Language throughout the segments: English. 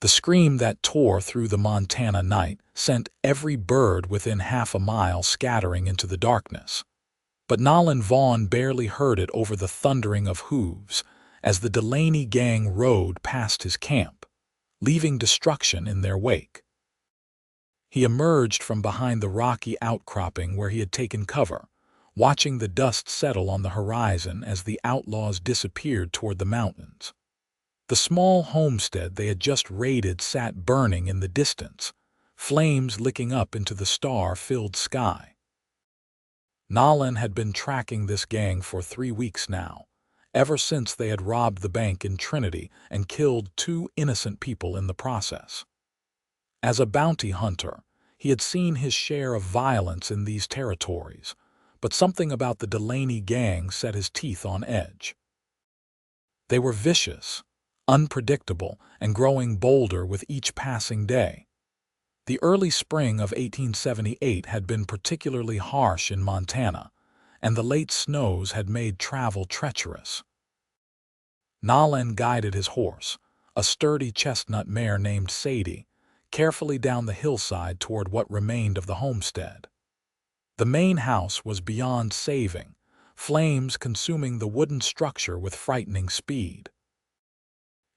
The scream that tore through the Montana night sent every bird within half a mile scattering into the darkness. But Nolan Vaughn barely heard it over the thundering of hooves as the Delaney gang rode past his camp, leaving destruction in their wake. He emerged from behind the rocky outcropping where he had taken cover, watching the dust settle on the horizon as the outlaws disappeared toward the mountains. The small homestead they had just raided sat burning in the distance, flames licking up into the star-filled sky. Nolan had been tracking this gang for 3 weeks now, ever since they had robbed the bank in Trinity and killed 2 innocent people in the process. As a bounty hunter, he had seen his share of violence in these territories, but something about the Delaney gang set his teeth on edge. They were vicious, unpredictable, and growing bolder with each passing day. The early spring of 1878 had been particularly harsh in Montana, and the late snows had made travel treacherous. Nolan guided his horse, a sturdy chestnut mare named Sadie, carefully down the hillside toward what remained of the homestead. The main house was beyond saving, flames consuming the wooden structure with frightening speed.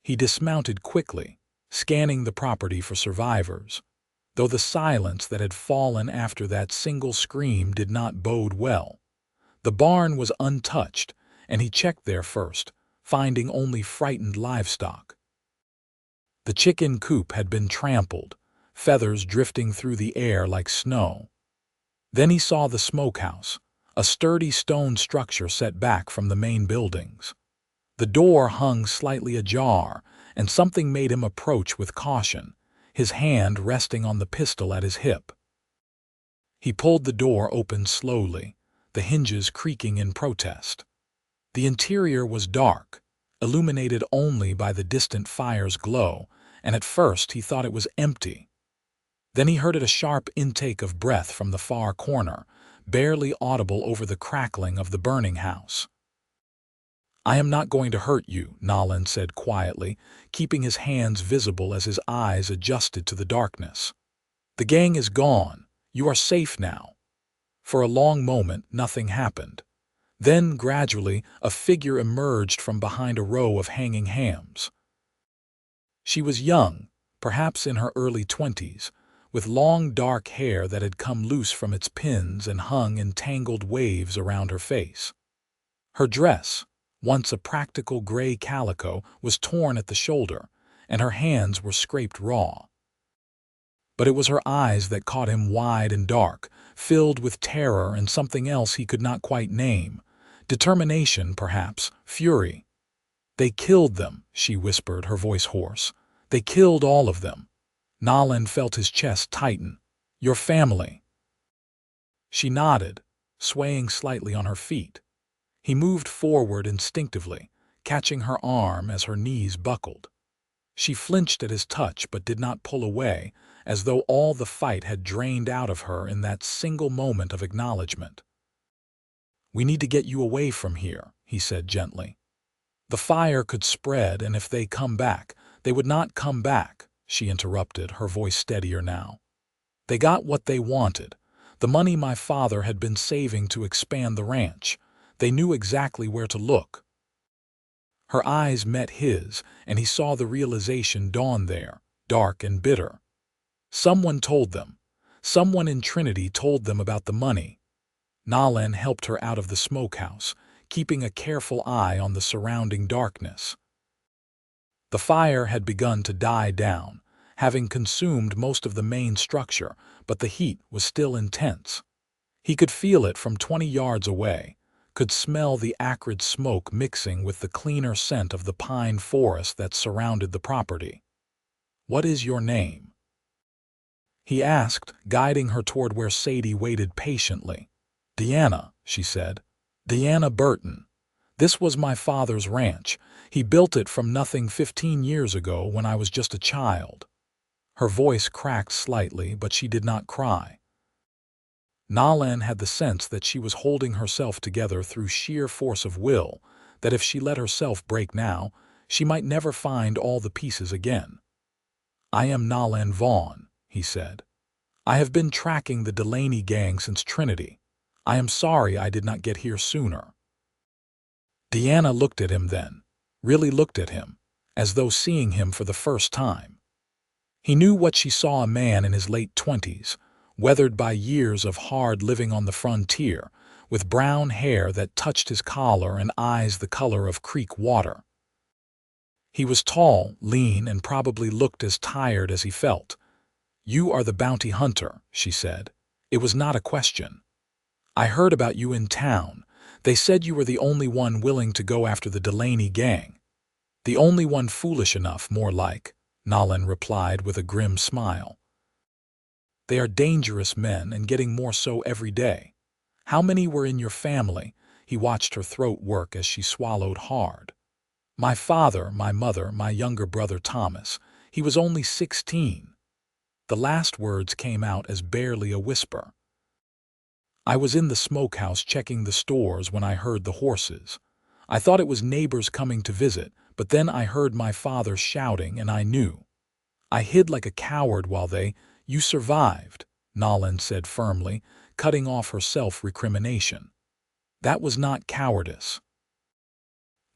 He dismounted quickly, scanning the property for survivors, though the silence that had fallen after that single scream did not bode well. The barn was untouched, and he checked there first, finding only frightened livestock. The chicken coop had been trampled, feathers drifting through the air like snow. Then he saw the smokehouse, a sturdy stone structure set back from the main buildings. The door hung slightly ajar, and something made him approach with caution, his hand resting on the pistol at his hip. He pulled the door open slowly, the hinges creaking in protest. The interior was dark, illuminated only by the distant fire's glow, and at first he thought it was empty. Then he heard a sharp intake of breath from the far corner, barely audible over the crackling of the burning house. "I am not going to hurt you," Nolan said quietly, keeping his hands visible as his eyes adjusted to the darkness. "The gang is gone. You are safe now." For a long moment, nothing happened. Then, gradually, a figure emerged from behind a row of hanging hams. She was young, perhaps in her early 20s, with long dark hair that had come loose from its pins and hung in tangled waves around her face. Her dress, once a practical gray calico, was torn at the shoulder, and her hands were scraped raw. But it was her eyes that caught him, wide and dark, filled with terror and something else he could not quite name. Determination, perhaps, fury. "They killed them," she whispered, her voice hoarse. "They killed all of them." Nolan felt his chest tighten. "Your family." She nodded, swaying slightly on her feet. He moved forward instinctively, catching her arm as her knees buckled. She flinched at his touch but did not pull away, as though all the fight had drained out of her in that single moment of acknowledgement. "We need to get you away from here," he said gently. "The fire could spread, and if they come back—" "They would not come back," she interrupted, her voice steadier now. "They got what they wanted, the money my father had been saving to expand the ranch. They knew exactly where to look." Her eyes met his, and he saw the realization dawn there, dark and bitter. Someone told them. Someone in Trinity told them about the money. Nolan helped her out of the smokehouse, keeping a careful eye on the surrounding darkness. The fire had begun to die down, having consumed most of the main structure, but the heat was still intense. He could feel it from 20 yards away, could smell the acrid smoke mixing with the cleaner scent of the pine forest that surrounded the property. "What is your name?" he asked, guiding her toward where Sadie waited patiently. "Diana," she said. "Diana Burton. This was my father's ranch. He built it from nothing 15 years ago when I was just a child." Her voice cracked slightly, but she did not cry. Nolan had the sense that she was holding herself together through sheer force of will, that if she let herself break now, she might never find all the pieces again. "I am Nolan Vaughn," he said. "I have been tracking the Delaney gang since Trinity. I am sorry I did not get here sooner." Diana looked at him then, really looked at him, as though seeing him for the first time. He knew what she saw: a man in his late 20s, weathered by years of hard living on the frontier, with brown hair that touched his collar and eyes the color of creek water. He was tall, lean, and probably looked as tired as he felt. "You are the bounty hunter," she said. "It was not a question. I heard about you in town. They said you were the only one willing to go after the Delaney gang. The only one foolish enough, more like," Nolan replied with a grim smile. "They are dangerous men and getting more so every day. How many were in your family?" He watched her throat work as she swallowed hard. "My father, my mother, my younger brother Thomas. He was only 16. The last words came out as barely a whisper. "I was in the Smokehouse checking the stores when I heard the horses. I thought it was neighbors coming to visit, but then I heard my father shouting and I knew. I hid like a coward while they—" "You survived," Nolan said firmly, cutting off her self-recrimination. "That was not cowardice.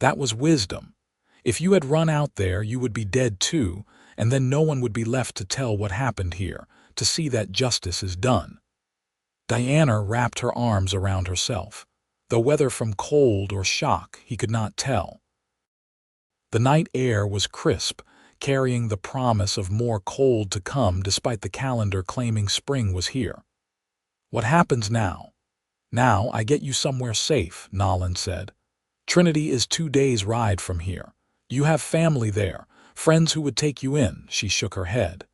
That was wisdom. If you had run out there, you would be dead too, and then no one would be left to tell what happened here, to see that justice is done." Diana wrapped her arms around herself, though whether from cold or shock he could not tell. The night air was crisp, carrying the promise of more cold to come despite the calendar claiming spring was here. "What happens now?" "Now I get you somewhere safe," Nolan said. "Trinity is 2 days' ride from here. You have family there, friends who would take you in." She shook her head.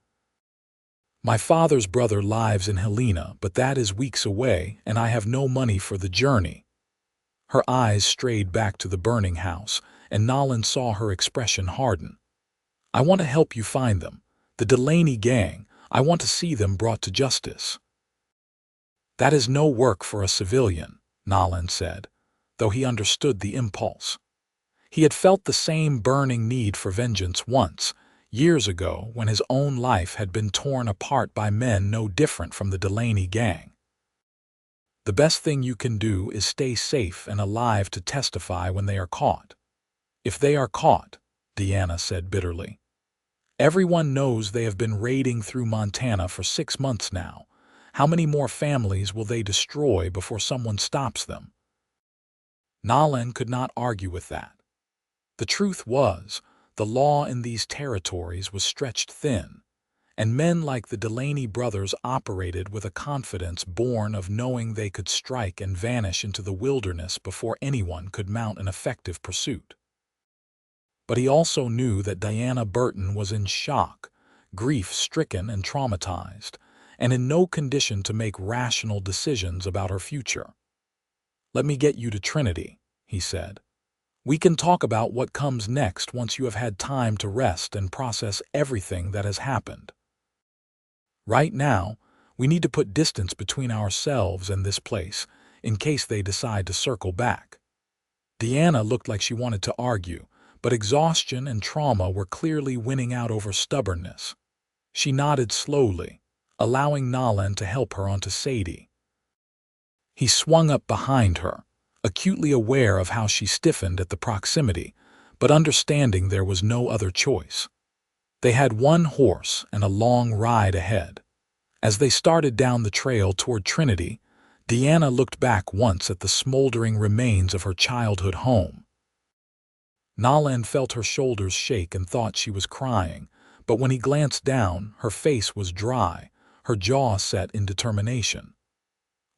"My father's brother lives in Helena, but that is weeks away, and I have no money for the journey." Her eyes strayed back to the burning house, and Nolan saw her expression harden. "I want to help you find them. The Delaney gang. I want to see them brought to justice." "That is no work for a civilian," Nolan said, though he understood the impulse. He had felt the same burning need for vengeance once, years ago, when his own life had been torn apart by men no different from the Delaney gang. "The best thing you can do is stay safe and alive to testify when they are caught." "If they are caught," Diana said bitterly. "Everyone knows they have been raiding through Montana for 6 months now. How many more families will they destroy before someone stops them?" Nolan could not argue with that. The truth was, the law in these territories was stretched thin, and men like the Delaney brothers operated with a confidence born of knowing they could strike and vanish into the wilderness before anyone could mount an effective pursuit. But he also knew that Diana Burton was in shock, grief-stricken and traumatized, and in no condition to make rational decisions about her future. "Let me get you to Trinity," he said. "We can talk about what comes next once you have had time to rest and process everything that has happened. Right now, we need to put distance between ourselves and this place, in case they decide to circle back." Diana looked like she wanted to argue, but exhaustion and trauma were clearly winning out over stubbornness. She nodded slowly, allowing Nolan to help her onto Sadie. He swung up behind her, acutely aware of how she stiffened at the proximity, but understanding there was no other choice. They had one horse and a long ride ahead. As they started down the trail toward Trinity, Diana looked back once at the smoldering remains of her childhood home. Nolan felt her shoulders shake and thought she was crying, but when he glanced down, her face was dry, her jaw set in determination.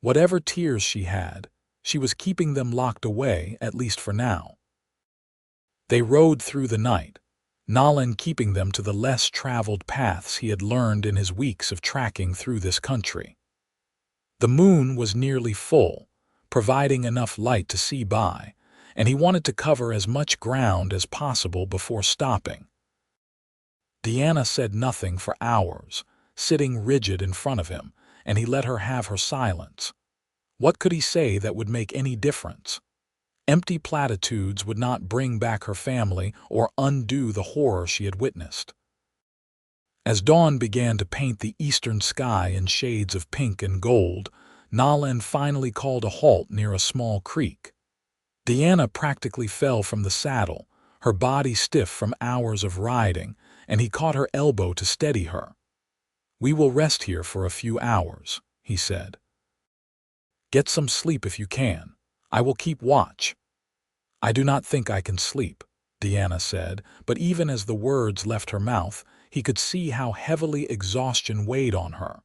Whatever tears she had, she was keeping them locked away, at least for now. They rode through the night, Nolan keeping them to the less traveled paths he had learned in his weeks of tracking through this country. The moon was nearly full, providing enough light to see by, and he wanted to cover as much ground as possible before stopping. Diana said nothing for hours, sitting rigid in front of him, and he let her have her silence. What could he say that would make any difference? Empty platitudes would not bring back her family or undo the horror she had witnessed. As dawn began to paint the eastern sky in shades of pink and gold, Nolan finally called a halt near a small creek. Diana practically fell from the saddle, her body stiff from hours of riding, and he caught her elbow to steady her. "We will rest here for a few hours," he said. "Get some sleep if you can. I will keep watch." "I do not think I can sleep," Diana said, but even as the words left her mouth, he could see how heavily exhaustion weighed on her.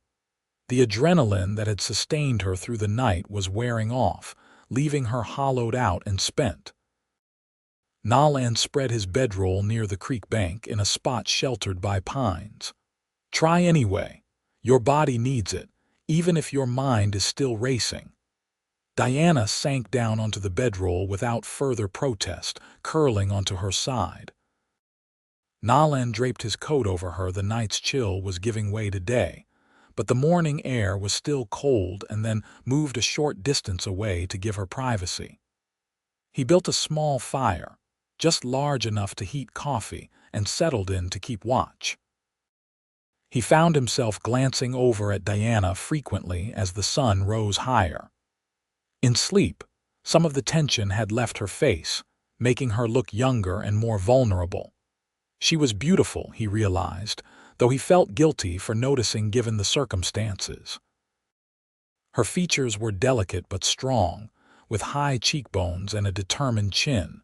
The adrenaline that had sustained her through the night was wearing off, leaving her hollowed out and spent. Nolan spread his bedroll near the creek bank in a spot sheltered by pines. "Try anyway. Your body needs it, even if your mind is still racing." Diana sank down onto the bedroll without further protest, curling onto her side. Nolan draped his coat over her. The night's chill was giving way to day, but the morning air was still cold, and then moved a short distance away to give her privacy. He built a small fire, just large enough to heat coffee, and settled in to keep watch. He found himself glancing over at Diana frequently as the sun rose higher. In sleep, some of the tension had left her face, making her look younger and more vulnerable. She was beautiful, he realized, though he felt guilty for noticing given the circumstances. Her features were delicate but strong, with high cheekbones and a determined chin.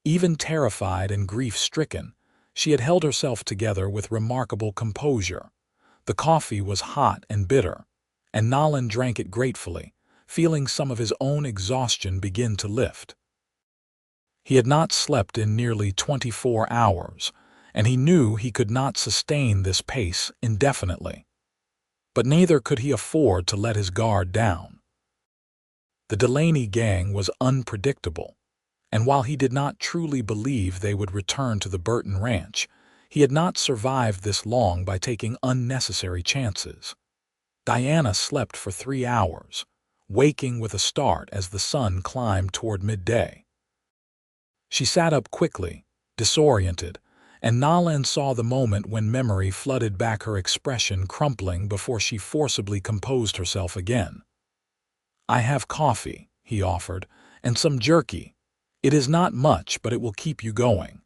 Even terrified and grief-stricken, she had held herself together with remarkable composure. The coffee was hot and bitter, and Nolan drank it gratefully, feeling some of his own exhaustion begin to lift. He had not slept in nearly 24 hours, and he knew he could not sustain this pace indefinitely. But neither could he afford to let his guard down. The Delaney gang was unpredictable, and while he did not truly believe they would return to the Burton ranch, he had not survived this long by taking unnecessary chances. Diana slept for 3 hours, waking with a start as the sun climbed toward midday. She sat up quickly, disoriented, and Nolan saw the moment when memory flooded back, her expression crumpling before she forcibly composed herself again. "I have coffee," he offered, "and some jerky. It is not much, but it will keep you going."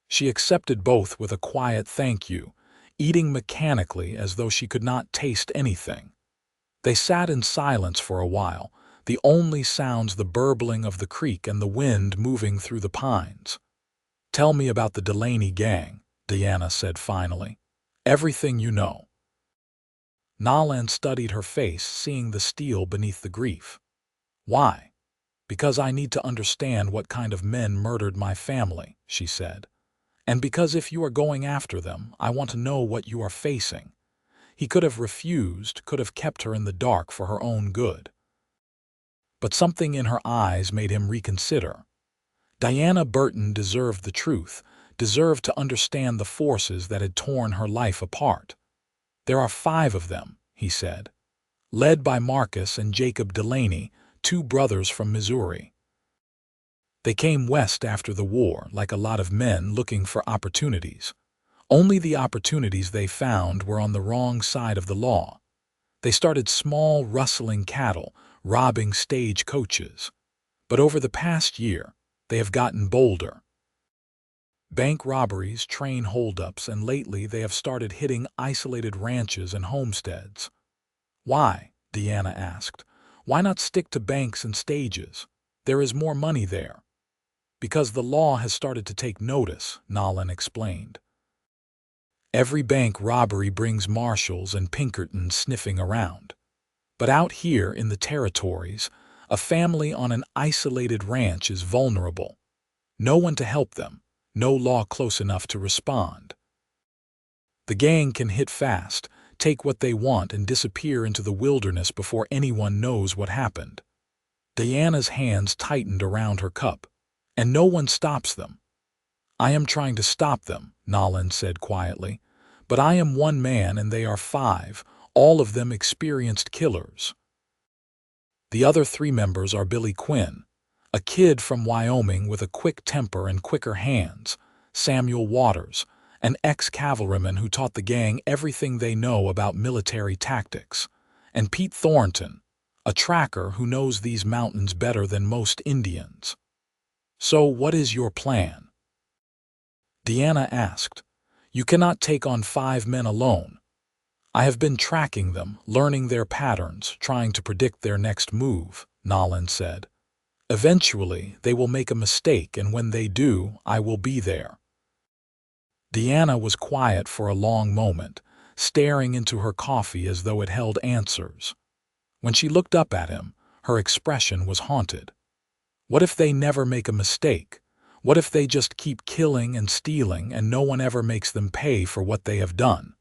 She accepted both with a quiet thank you, eating mechanically as though she could not taste anything. They sat in silence for a while, the only sounds the burbling of the creek and the wind moving through the pines. "Tell me about the Delaney gang," Diana said finally. "Everything you know." Nolan studied her face, seeing the steel beneath the grief. "Why?" "Because I need to understand what kind of men murdered my family," she said. "And because if you are going after them, I want to know what you are facing." He could have refused, could have kept her in the dark for her own good. But something in her eyes made him reconsider. Diana Burton deserved the truth, deserved to understand the forces that had torn her life apart. "There are 5 of them," he said, "led by Marcus and Jacob Delaney, 2 brothers from Missouri. They came west after the war, like a lot of men looking for opportunities. Only the opportunities they found were on the wrong side of the law. They started small, rustling cattle, robbing stage coaches. But over the past year, they have gotten bolder. Bank robberies, train holdups, and lately they have started hitting isolated ranches and homesteads." "Why?" Diana asked. "Why not stick to banks and stages? There is more money there." "Because the law has started to take notice," Nolan explained. "Every bank robbery brings marshals and Pinkertons sniffing around. But out here in the territories, a family on an isolated ranch is vulnerable. No one to help them, no law close enough to respond. The gang can hit fast, take what they want, and disappear into the wilderness before anyone knows what happened." Diana's hands tightened around her cup. "And no one stops them." "I am trying to stop them," Nolan said quietly. "But I am one man and they are 5, all of them experienced killers. The other 3 members are Billy Quinn, a kid from Wyoming with a quick temper and quicker hands, Samuel Waters, an ex-cavalryman who taught the gang everything they know about military tactics, and Pete Thornton, a tracker who knows these mountains better than most Indians. "So what is your plan?" Diana asked. "You cannot take on 5 men alone. I have been tracking them, learning their patterns, trying to predict their next move," Nolan said. "Eventually, they will make a mistake, and when they do, I will be there." Diana was quiet for a long moment, staring into her coffee as though it held answers. When she looked up at him, her expression was haunted. What if they never make a mistake? What if they just keep killing and stealing and no one ever makes them pay for what they have done?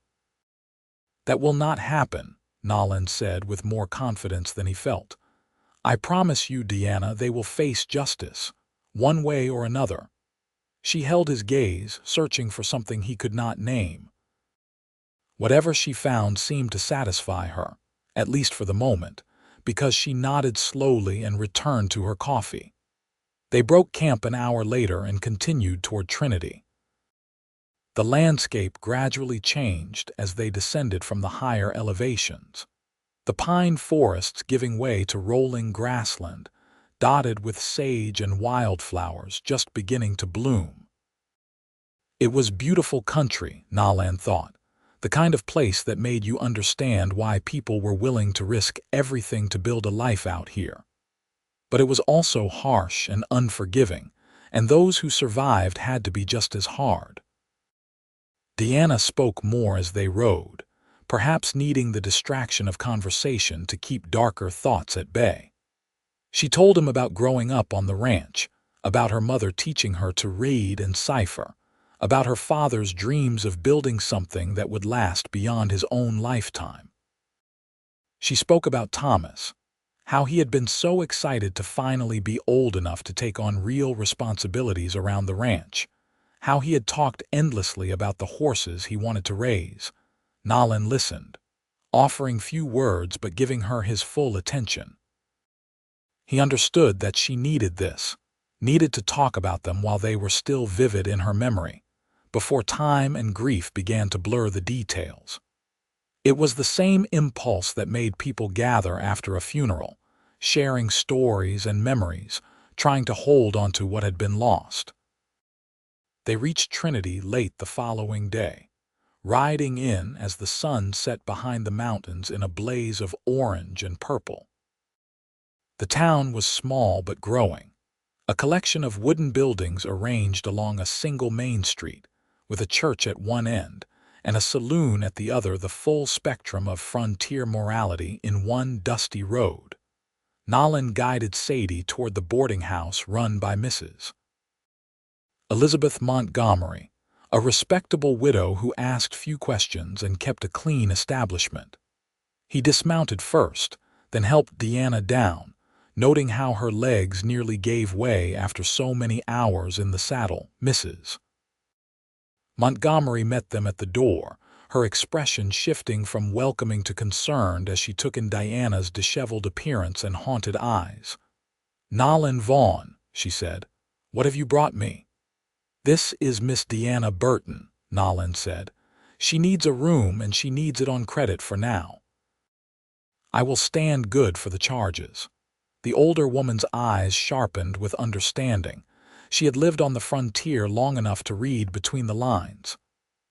"That will not happen," Nolan said with more confidence than he felt. "I promise you, Diana, they will face justice, one way or another." She held his gaze, searching for something he could not name. Whatever she found seemed to satisfy her, at least for the moment, because she nodded slowly and returned to her coffee. They broke camp an hour later and continued toward Trinity. The landscape gradually changed as they descended from the higher elevations, the pine forests giving way to rolling grassland, dotted with sage and wildflowers just beginning to bloom. It was beautiful country, Nolan thought, the kind of place that made you understand why people were willing to risk everything to build a life out here. But it was also harsh and unforgiving, and those who survived had to be just as hard. Diana spoke more as they rode, perhaps needing the distraction of conversation to keep darker thoughts at bay. She told him about growing up on the ranch, about her mother teaching her to read and cipher, about her father's dreams of building something that would last beyond his own lifetime. She spoke about Thomas, how he had been so excited to finally be old enough to take on real responsibilities around the ranch, how he had talked endlessly about the horses he wanted to raise. Nolan listened, offering few words but giving her his full attention. He understood that she needed this, needed to talk about them while they were still vivid in her memory, before time and grief began to blur the details. It was the same impulse that made people gather after a funeral, sharing stories and memories, trying to hold onto what had been lost. They reached Trinity late the following day, riding in as the sun set behind the mountains in a blaze of orange and purple. The town was small but growing, a collection of wooden buildings arranged along a single main street, with a church at one end and a saloon at the other, the full spectrum of frontier morality in one dusty road. Nolan guided Sadie toward the boarding house run by Mrs. Elizabeth Montgomery, a respectable widow who asked few questions and kept a clean establishment. He dismounted first, then helped Diana down, noting how her legs nearly gave way after so many hours in the saddle. Mrs. Montgomery met them at the door, her expression shifting from welcoming to concerned as she took in Diana's disheveled appearance and haunted eyes. "Nolan Vaughn," she said. "What have you brought me?" "This is Miss Diana Burton," Nolan said. "She needs a room and she needs it on credit for now." "I will stand good for the charges." The older woman's eyes sharpened with understanding. She had lived on the frontier long enough to read between the lines.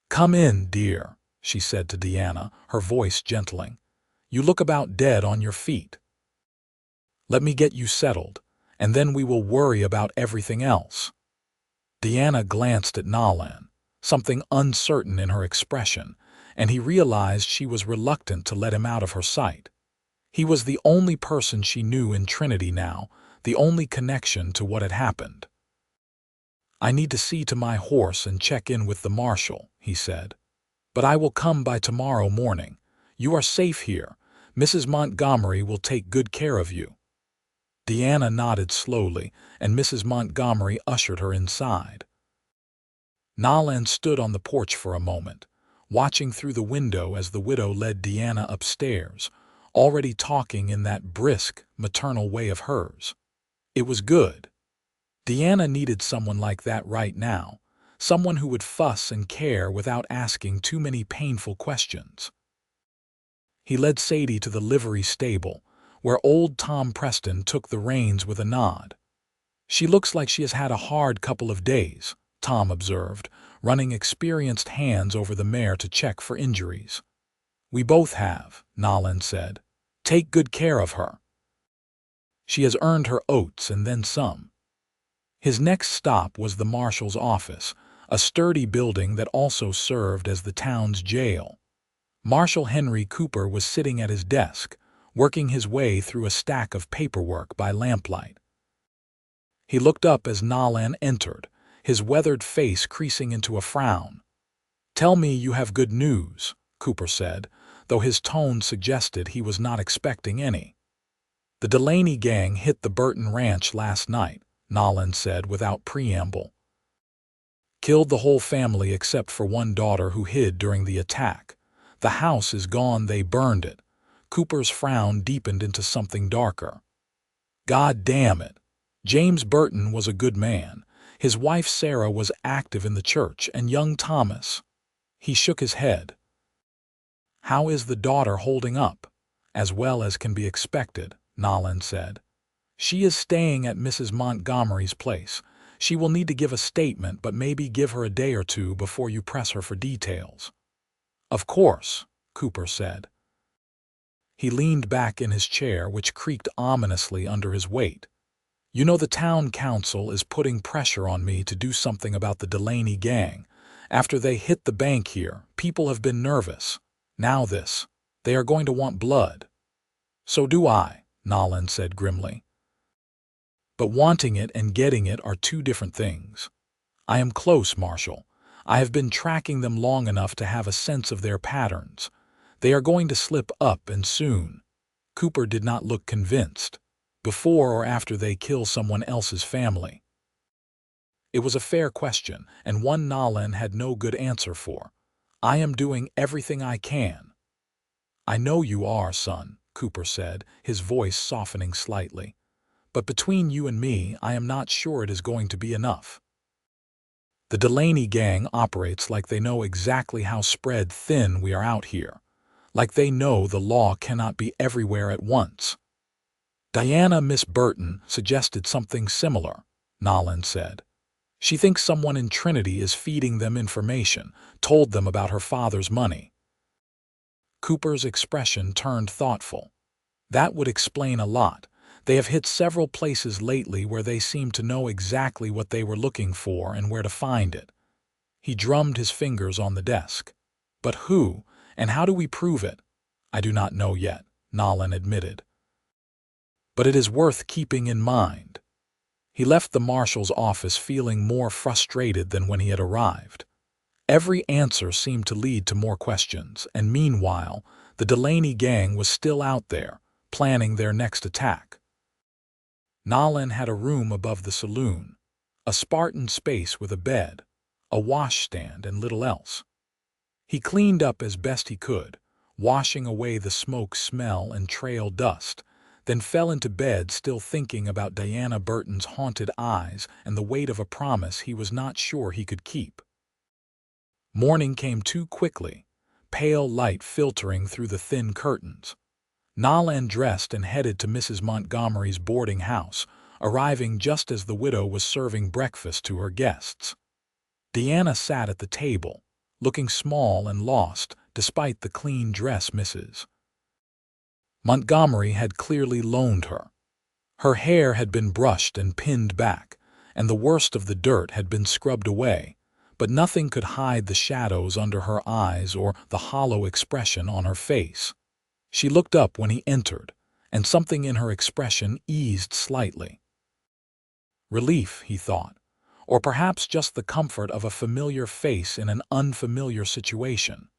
"Come in, dear," she said to Diana, her voice gentling. "You look about dead on your feet. Let me get you settled, and then we will worry about everything else." Diana glanced at Nolan, something uncertain in her expression, and he realized she was reluctant to let him out of her sight. He was the only person she knew in Trinity now, the only connection to what had happened. "I need to see to my horse and check in with the marshal," he said. "But I will come by tomorrow morning. You are safe here. Mrs. Montgomery will take good care of you." Diana nodded slowly, and Mrs. Montgomery ushered her inside. Nolan stood on the porch for a moment, watching through the window as the widow led Diana upstairs, already talking in that brisk, maternal way of hers. It was good. Diana needed someone like that right now, someone who would fuss and care without asking too many painful questions. He led Sadie to the livery stable, where old Tom Preston took the reins with a nod. "She looks like she has had a hard couple of days," Tom observed, running experienced hands over the mare to check for injuries. "We both have," Nolan said. "Take good care of her. She has earned her oats and then some." His next stop was the marshal's office, a sturdy building that also served as the town's jail. Marshal Henry Cooper was sitting at his desk, working his way through a stack of paperwork by lamplight. He looked up as Nolan entered, his weathered face creasing into a frown. "Tell me you have good news," Cooper said, though his tone suggested he was not expecting any. "The Delaney gang hit the Burton ranch last night," Nolan said without preamble. "Killed the whole family except for one daughter who hid during the attack. The house is gone, they burned it." Cooper's frown deepened into something darker. "God damn it. James Burton was a good man. His wife Sarah was active in the church, and young Thomas." He shook his head. "How is the daughter holding up?" "As well as can be expected," Nolan said. "She is staying at Mrs. Montgomery's place. She will need to give a statement, but maybe give her a day or two before you press her for details." "Of course," Cooper said. He leaned back in his chair, which creaked ominously under his weight. "You know, the town council is putting pressure on me to do something about the Delaney gang. After they hit the bank here, people have been nervous. Now this. They are going to want blood." "So do I," Nolan said grimly. "But wanting it and getting it are two different things. I am close, Marshal. I have been tracking them long enough to have a sense of their patterns. They are going to slip up, and soon." Cooper did not look convinced. "Before or after they kill someone else's family?" It was a fair question, and one Nolan had no good answer for. "I am doing everything I can." "I know you are, son," Cooper said, his voice softening slightly. "But between you and me, I am not sure it is going to be enough. The Delaney gang operates like they know exactly how spread thin we are out here, like they know the law cannot be everywhere at once." "Miss Burton suggested something similar," Nolan said. "She thinks someone in Trinity is feeding them information, told them about her father's money." Cooper's expression turned thoughtful. "That would explain a lot. They have hit several places lately where they seem to know exactly what they were looking for and where to find it." He drummed his fingers on the desk. "But who, and how do we prove it?" "I do not know yet," Nolan admitted. "But it is worth keeping in mind." He left the marshal's office feeling more frustrated than when he had arrived. Every answer seemed to lead to more questions, and meanwhile, the Delaney gang was still out there, planning their next attack. Nolan had a room above the saloon, a Spartan space with a bed, a washstand, and little else. He cleaned up as best he could, washing away the smoke smell and trail dust, then fell into bed still thinking about Diana Burton's haunted eyes and the weight of a promise he was not sure he could keep. Morning came too quickly, pale light filtering through the thin curtains. Nolan dressed and headed to Mrs. Montgomery's boarding house, arriving just as the widow was serving breakfast to her guests. Diana sat at the table, looking small and lost despite the clean dress Mrs. Montgomery had clearly loaned her. Her hair had been brushed and pinned back, and the worst of the dirt had been scrubbed away, but nothing could hide the shadows under her eyes or the hollow expression on her face. She looked up when he entered, and something in her expression eased slightly. Relief, he thought, or perhaps just the comfort of a familiar face in an unfamiliar situation.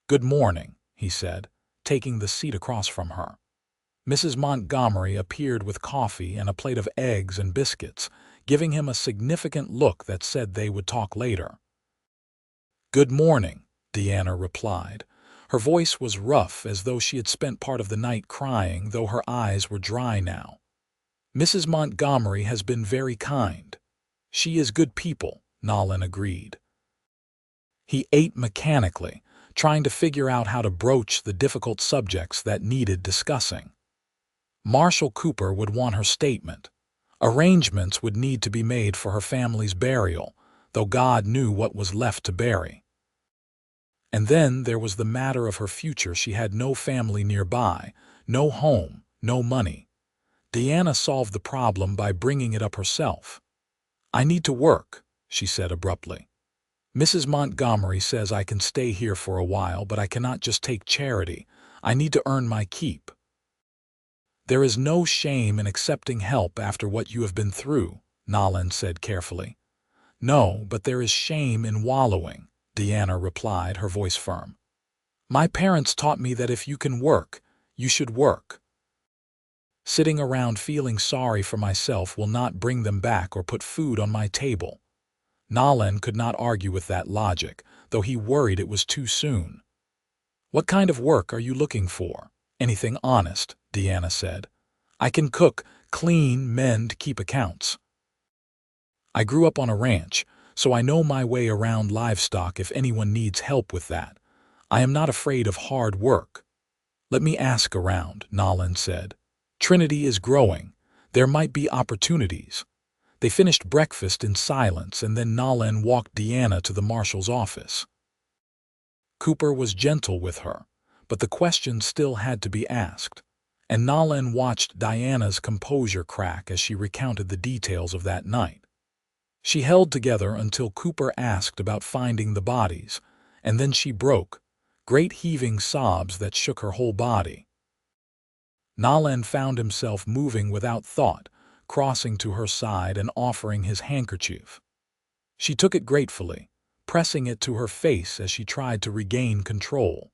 "Good morning," he said, taking the seat across from her. Mrs. Montgomery appeared with coffee and a plate of eggs and biscuits, giving him a significant look that said they would talk later. "Good morning," Diana replied. Her voice was rough, as though she had spent part of the night crying, though her eyes were dry now. "Mrs. Montgomery has been very kind. She is good people," Nolan agreed. He ate mechanically, trying to figure out how to broach the difficult subjects that needed discussing. Marshall Cooper would want her statement. Arrangements would need to be made for her family's burial, though God knew what was left to bury. And then there was the matter of her future. She had no family nearby, no home, no money. Diana solved the problem by bringing it up herself. "I need to work," she said abruptly. "Mrs. Montgomery says I can stay here for a while, but I cannot just take charity. I need to earn my keep." "There is no shame in accepting help after what you have been through," Nolan said carefully. "No, but there is shame in wallowing," Diana replied, her voice firm. "My parents taught me that if you can work, you should work. Sitting around feeling sorry for myself will not bring them back or put food on my table." Nolan could not argue with that logic, though he worried it was too soon. "What kind of work are you looking for?" "Anything honest," Diana said. "I can cook, clean, mend, keep accounts. I grew up on a ranch, so I know my way around livestock if anyone needs help with that. I am not afraid of hard work." "Let me ask around," Nolan said. "Trinity is growing. There might be opportunities." They finished breakfast in silence, and then Nolan walked Diana to the marshal's office. Cooper was gentle with her, but the question still had to be asked, and Nolan watched Diana's composure crack as she recounted the details of that night. She held together until Cooper asked about finding the bodies, and then she broke, great heaving sobs that shook her whole body. Nolan found himself moving without thought, crossing to her side and offering his handkerchief. She took it gratefully, pressing it to her face as she tried to regain control.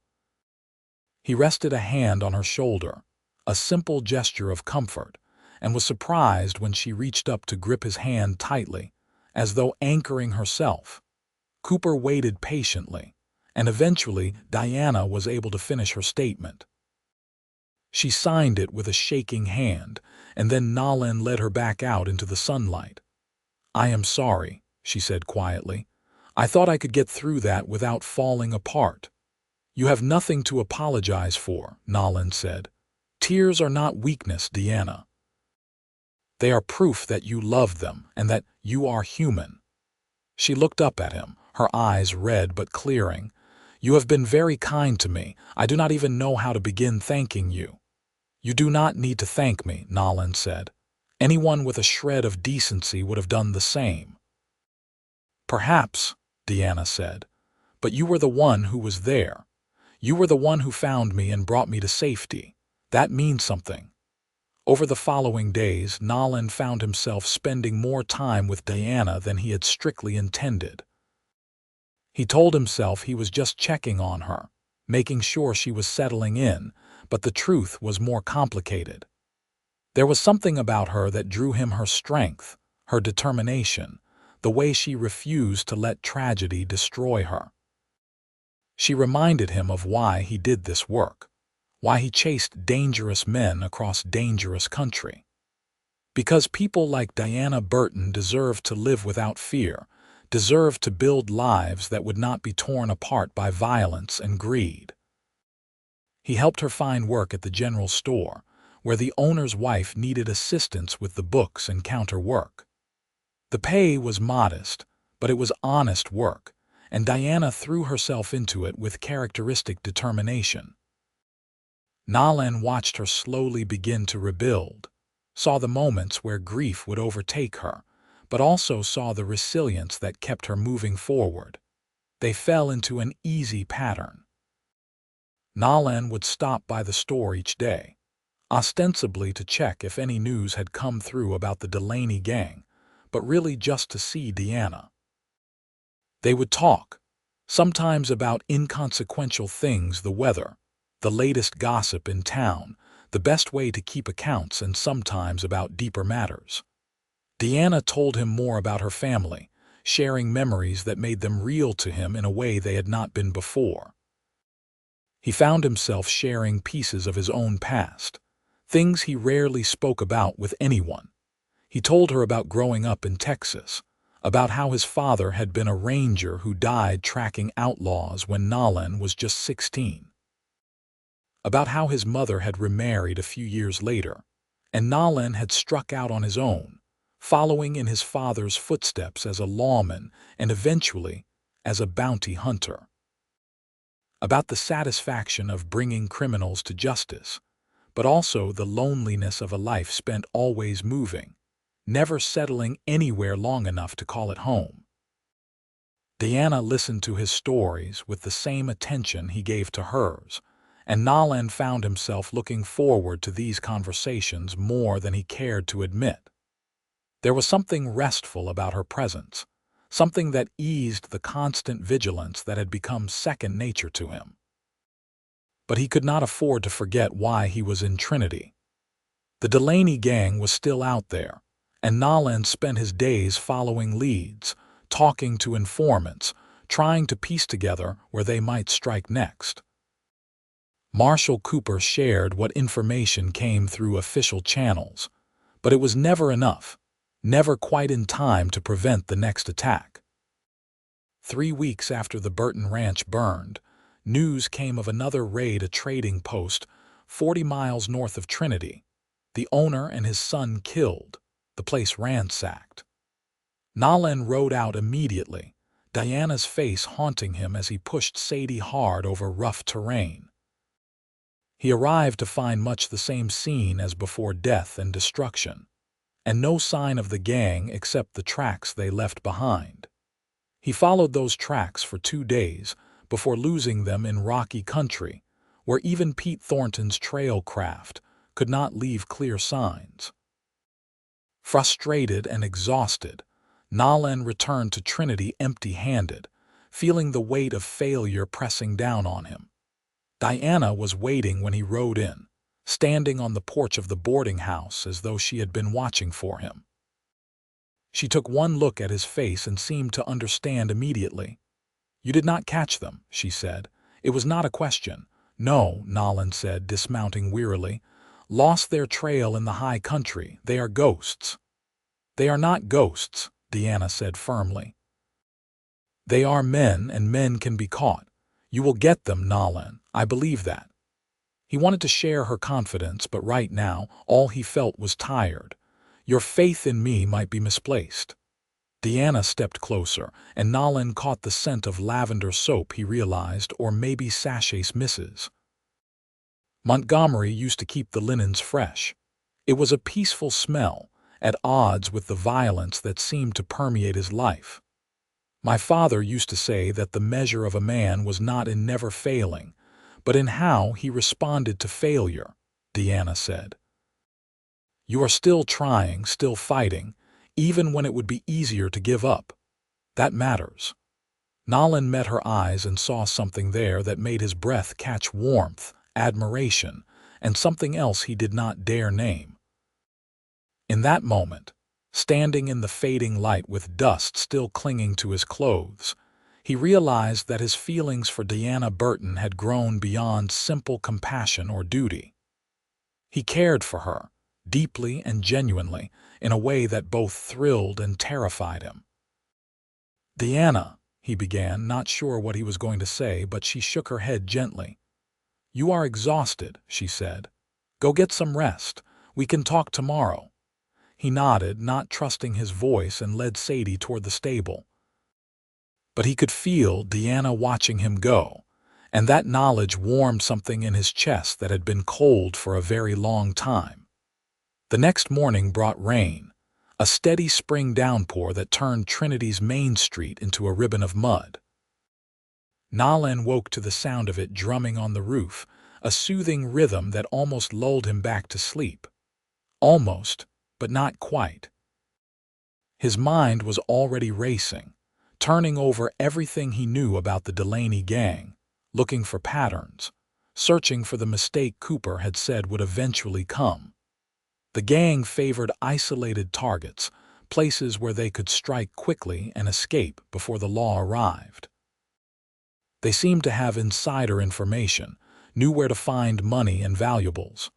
He rested a hand on her shoulder, a simple gesture of comfort, and was surprised when she reached up to grip his hand tightly, as though anchoring herself. Cooper waited patiently, and eventually Diana was able to finish her statement. She signed it with a shaking hand, and then Nolan led her back out into the sunlight. "I am sorry," she said quietly. "I thought I could get through that without falling apart." "You have nothing to apologize for," Nolan said. "Tears are not weakness, Diana. They are proof that you love them and that you are human." She looked up at him, her eyes red but clearing. "You have been very kind to me. I do not even know how to begin thanking you." "You do not need to thank me," Nolan said. "Anyone with a shred of decency would have done the same." "Perhaps," Diana said, "but you were the one who was there. You were the one who found me and brought me to safety. That means something." Over the following days, Nolan found himself spending more time with Diana than he had strictly intended. He told himself he was just checking on her, making sure she was settling in, but the truth was more complicated. There was something about her that drew him: her strength, her determination, the way she refused to let tragedy destroy her. She reminded him of why he did this work, why he chased dangerous men across dangerous country. Because people like Diana Burton deserved to live without fear, deserved to build lives that would not be torn apart by violence and greed. He helped her find work at the general store, where the owner's wife needed assistance with the books and counter work. The pay was modest, but it was honest work, and Diana threw herself into it with characteristic determination. Nolan watched her slowly begin to rebuild, saw the moments where grief would overtake her, but also saw the resilience that kept her moving forward. They fell into an easy pattern. Nolan would stop by the store each day, ostensibly to check if any news had come through about the Delaney gang, but really just to see Diana. They would talk, sometimes about inconsequential things: the weather, the latest gossip in town, the best way to keep accounts, and sometimes about deeper matters. Diana told him more about her family, sharing memories that made them real to him in a way they had not been before. He found himself sharing pieces of his own past, things he rarely spoke about with anyone. He told her about growing up in Texas, about how his father had been a ranger who died tracking outlaws when Nolan was just 16, about how his mother had remarried a few years later, and Nolan had struck out on his own, following in his father's footsteps as a lawman and eventually as a bounty hunter. About the satisfaction of bringing criminals to justice, but also the loneliness of a life spent always moving, never settling anywhere long enough to call it home. Diana listened to his stories with the same attention he gave to hers, and Nolan found himself looking forward to these conversations more than he cared to admit. There was something restful about her presence, something that eased the constant vigilance that had become second nature to him. But he could not afford to forget why he was in Trinity. The Delaney gang was still out there, and Nolan spent his days following leads, talking to informants, trying to piece together where they might strike next. Marshal Cooper shared what information came through official channels, but it was never enough, never quite in time to prevent the next attack. 3 weeks after the Burton Ranch burned, news came of another raid at a trading post 40 miles north of Trinity. The owner and his son killed, the place ransacked. Nolan rode out immediately, Diana's face haunting him as he pushed Sadie hard over rough terrain. He arrived to find much the same scene as before: death and destruction, and no sign of the gang except the tracks they left behind. He followed those tracks for 2 days before losing them in rocky country, where even Pete Thornton's trail craft could not leave clear signs. Frustrated and exhausted, Nolan returned to Trinity empty-handed, feeling the weight of failure pressing down on him. Diana was waiting when he rode in, standing on the porch of the boarding house as though she had been watching for him. She took one look at his face and seemed to understand immediately. "You did not catch them," she said. "It was not a question." "No," Nolan said, dismounting wearily. "Lost their trail in the high country. They are ghosts." "They are not ghosts," Diana said firmly. "They are men, and men can be caught. You will get them, Nolan. I believe that." He wanted to share her confidence, but right now, all he felt was tired. "Your faith in me might be misplaced." Diana stepped closer, and Nolan caught the scent of lavender soap, he realized, or maybe sachets misses. Montgomery used to keep the linens fresh. It was a peaceful smell, at odds with the violence that seemed to permeate his life. "My father used to say that the measure of a man was not in never failing, but in how he responded to failure," Diana said. "You are still trying, still fighting, even when it would be easier to give up. That matters." Nolan met her eyes and saw something there that made his breath catch: warmth, admiration, and something else he did not dare name. In that moment, standing in the fading light with dust still clinging to his clothes, he realized that his feelings for Diana Burton had grown beyond simple compassion or duty. He cared for her, deeply and genuinely, in a way that both thrilled and terrified him. "Diana," he began, not sure what he was going to say, but she shook her head gently. "You are exhausted," she said. "Go get some rest. We can talk tomorrow." He nodded, not trusting his voice, and led Sadie toward the stable. But he could feel Diana watching him go, and that knowledge warmed something in his chest that had been cold for a very long time. The next morning brought rain, a steady spring downpour that turned Trinity's main street into a ribbon of mud. Nolan woke to the sound of it drumming on the roof, a soothing rhythm that almost lulled him back to sleep. Almost, but not quite. His mind was already racing, turning over everything he knew about the Delaney gang, looking for patterns, searching for the mistake Cooper had said would eventually come. The gang favored isolated targets, places where they could strike quickly and escape before the law arrived. They seemed to have insider information, knew where to find money and valuables.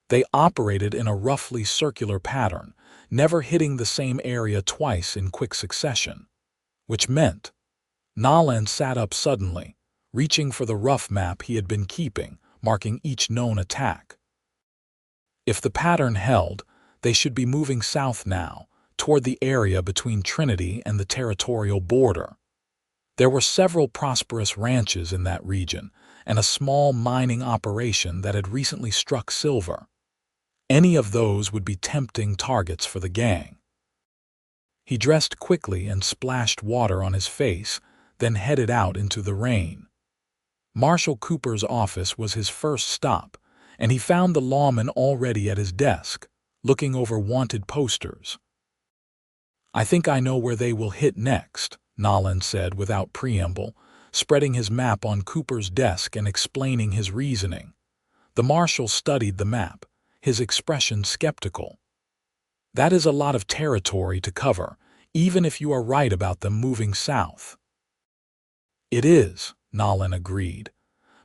They operated in a roughly circular pattern, never hitting the same area twice in quick succession, which meant Nolan sat up suddenly, reaching for the rough map he had been keeping, marking each known attack. If the pattern held, they should be moving south now, toward the area between Trinity and the territorial border. There were several prosperous ranches in that region, and a small mining operation that had recently struck silver. Any of those would be tempting targets for the gang. He dressed quickly and splashed water on his face, then headed out into the rain. Marshal Cooper's office was his first stop, and he found the lawman already at his desk, looking over wanted posters. "I think I know where they will hit next," Nolan said without preamble, spreading his map on Cooper's desk and explaining his reasoning. The marshal studied the map, his expression skeptical. "That is a lot of territory to cover, even if you are right about them moving south." "It is," Nolan agreed,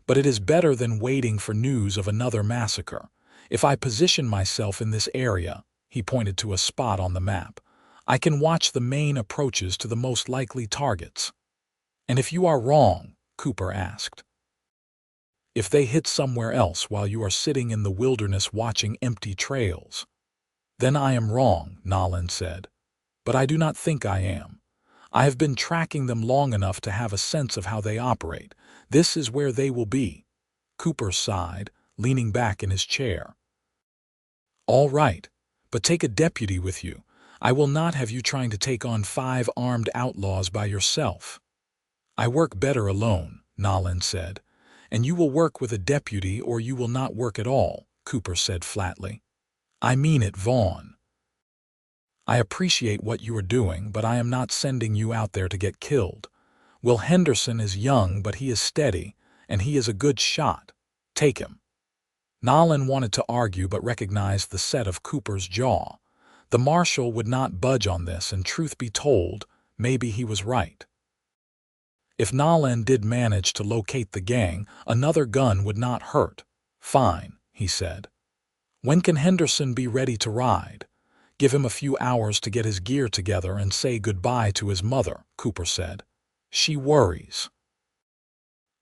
"but it is better than waiting for news of another massacre. If I position myself in this area," he pointed to a spot on the map, "I can watch the main approaches to the most likely targets." "And if you are wrong?" Cooper asked. "If they hit somewhere else while you are sitting in the wilderness watching empty trails?" "Then I am wrong," Nolan said. "But I do not think I am. I have been tracking them long enough to have a sense of how they operate. This is where they will be." Cooper sighed, leaning back in his chair. "All right, but take a deputy with you. I will not have you trying to take on 5 armed outlaws by yourself." "I work better alone," Nolan said. "And you will work with a deputy or you will not work at all," Cooper said flatly. "I mean it, Vaughn. I appreciate what you are doing, but I am not sending you out there to get killed. Will Henderson is young, but he is steady, and he is a good shot. Take him." Nolan wanted to argue but recognized the set of Cooper's jaw. The marshal would not budge on this, and truth be told, maybe he was right. If Nolan did manage to locate the gang, another gun would not hurt. "Fine," he said. "When can Henderson be ready to ride?" "Give him a few hours to get his gear together and say goodbye to his mother," Cooper said. "She worries."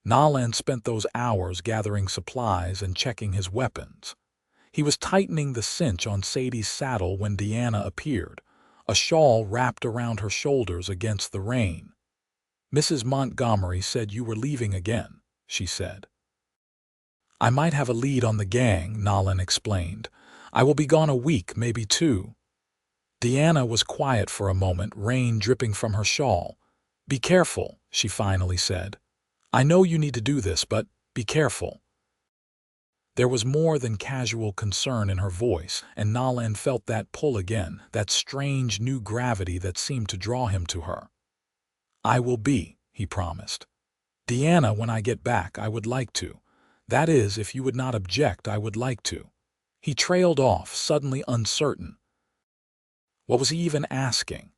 Nolan spent those hours gathering supplies and checking his weapons. He was tightening the cinch on Sadie's saddle when Diana appeared, a shawl wrapped around her shoulders against the rain. "Mrs. Montgomery said you were leaving again," she said. "I might have a lead on the gang," Nolan explained. "I will be gone a week, maybe 2. Diana was quiet for a moment, rain dripping from her shawl. "Be careful," she finally said. "I know you need to do this, but be careful." There was more than casual concern in her voice, and Nolan felt that pull again, that strange new gravity that seemed to draw him to her. "I will be," he promised. "Diana, when I get back, I would like to. That is, if you would not object, I would like to." He trailed off, suddenly uncertain. What was he even asking?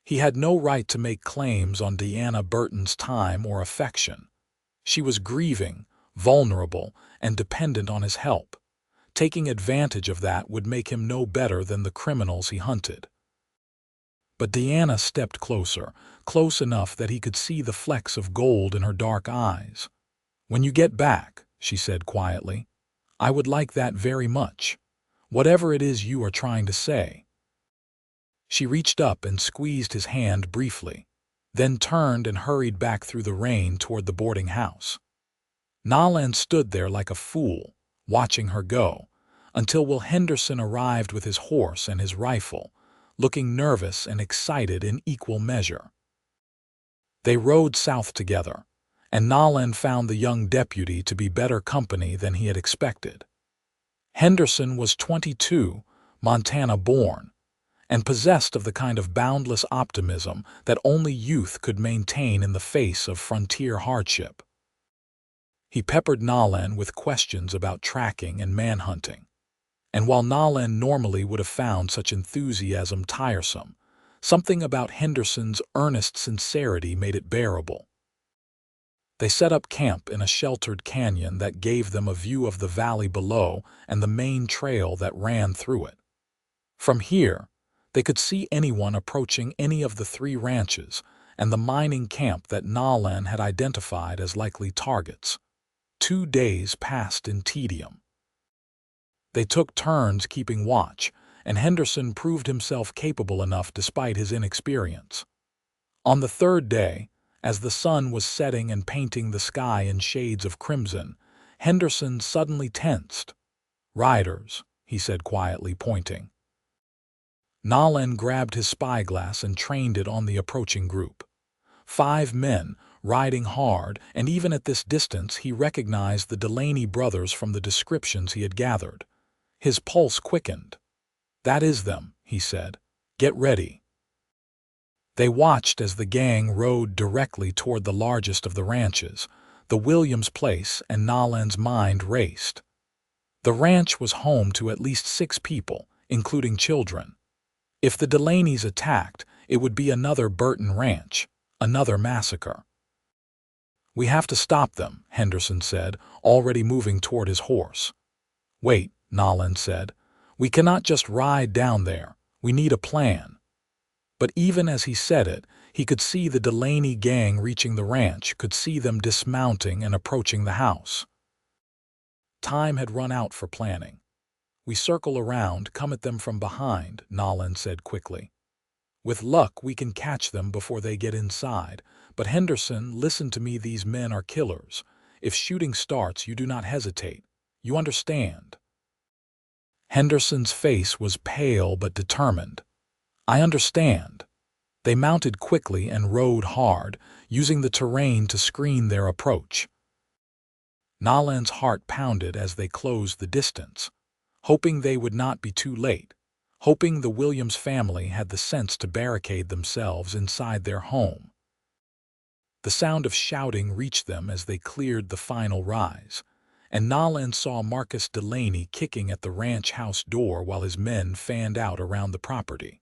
He had no right to make claims on Diana Burton's time or affection. She was grieving, vulnerable, and dependent on his help. Taking advantage of that would make him no better than the criminals he hunted. But Diana stepped closer, close enough that he could see the flecks of gold in her dark eyes. "When you get back," she said quietly, "I would like that very much. Whatever it is you are trying to say." She reached up and squeezed his hand briefly, then turned and hurried back through the rain toward the boarding house. Nolan stood there like a fool, watching her go, until Will Henderson arrived with his horse and his rifle, looking nervous and excited in equal measure. They rode south together, and Nolan found the young deputy to be better company than he had expected. Henderson was 22, Montana-born, and possessed of the kind of boundless optimism that only youth could maintain in the face of frontier hardship. He peppered Nolan with questions about tracking and manhunting, and while Nolan normally would have found such enthusiasm tiresome, something about Henderson's earnest sincerity made it bearable. They set up camp in a sheltered canyon that gave them a view of the valley below and the main trail that ran through it. From here, they could see anyone approaching any of the 3 ranches and the mining camp that Nolan had identified as likely targets. 2 days passed in tedium. They took turns keeping watch, and Henderson proved himself capable enough despite his inexperience. On the 3rd day, as the sun was setting and painting the sky in shades of crimson, Henderson suddenly tensed. "Riders," he said quietly, pointing. Nolan grabbed his spyglass and trained it on the approaching group. 5 men, riding hard, and even at this distance he recognized the Delaney brothers from the descriptions he had gathered. His pulse quickened. "That is them," he said. "Get ready." They watched as the gang rode directly toward the largest of the ranches, the Williams place, and Nolan's mind raced. The ranch was home to at least 6 people, including children. If the Delaneys attacked, it would be another Burton ranch, another massacre. "We have to stop them," Henderson said, already moving toward his horse. "Wait," Nolan said. "We cannot just ride down there. We need a plan." But even as he said it, he could see the Delaney gang reaching the ranch, could see them dismounting and approaching the house. Time had run out for planning. "We circle around, come at them from behind," Nolan said quickly. "With luck, we can catch them before they get inside. But Henderson, listen to me, these men are killers. If shooting starts, you do not hesitate. You understand?" Henderson's face was pale but determined. "I understand." They mounted quickly and rode hard, using the terrain to screen their approach. Nolan's heart pounded as they closed the distance, hoping they would not be too late, hoping the Williams family had the sense to barricade themselves inside their home. The sound of shouting reached them as they cleared the final rise, and Nolan saw Marcus Delaney kicking at the ranch house door while his men fanned out around the property.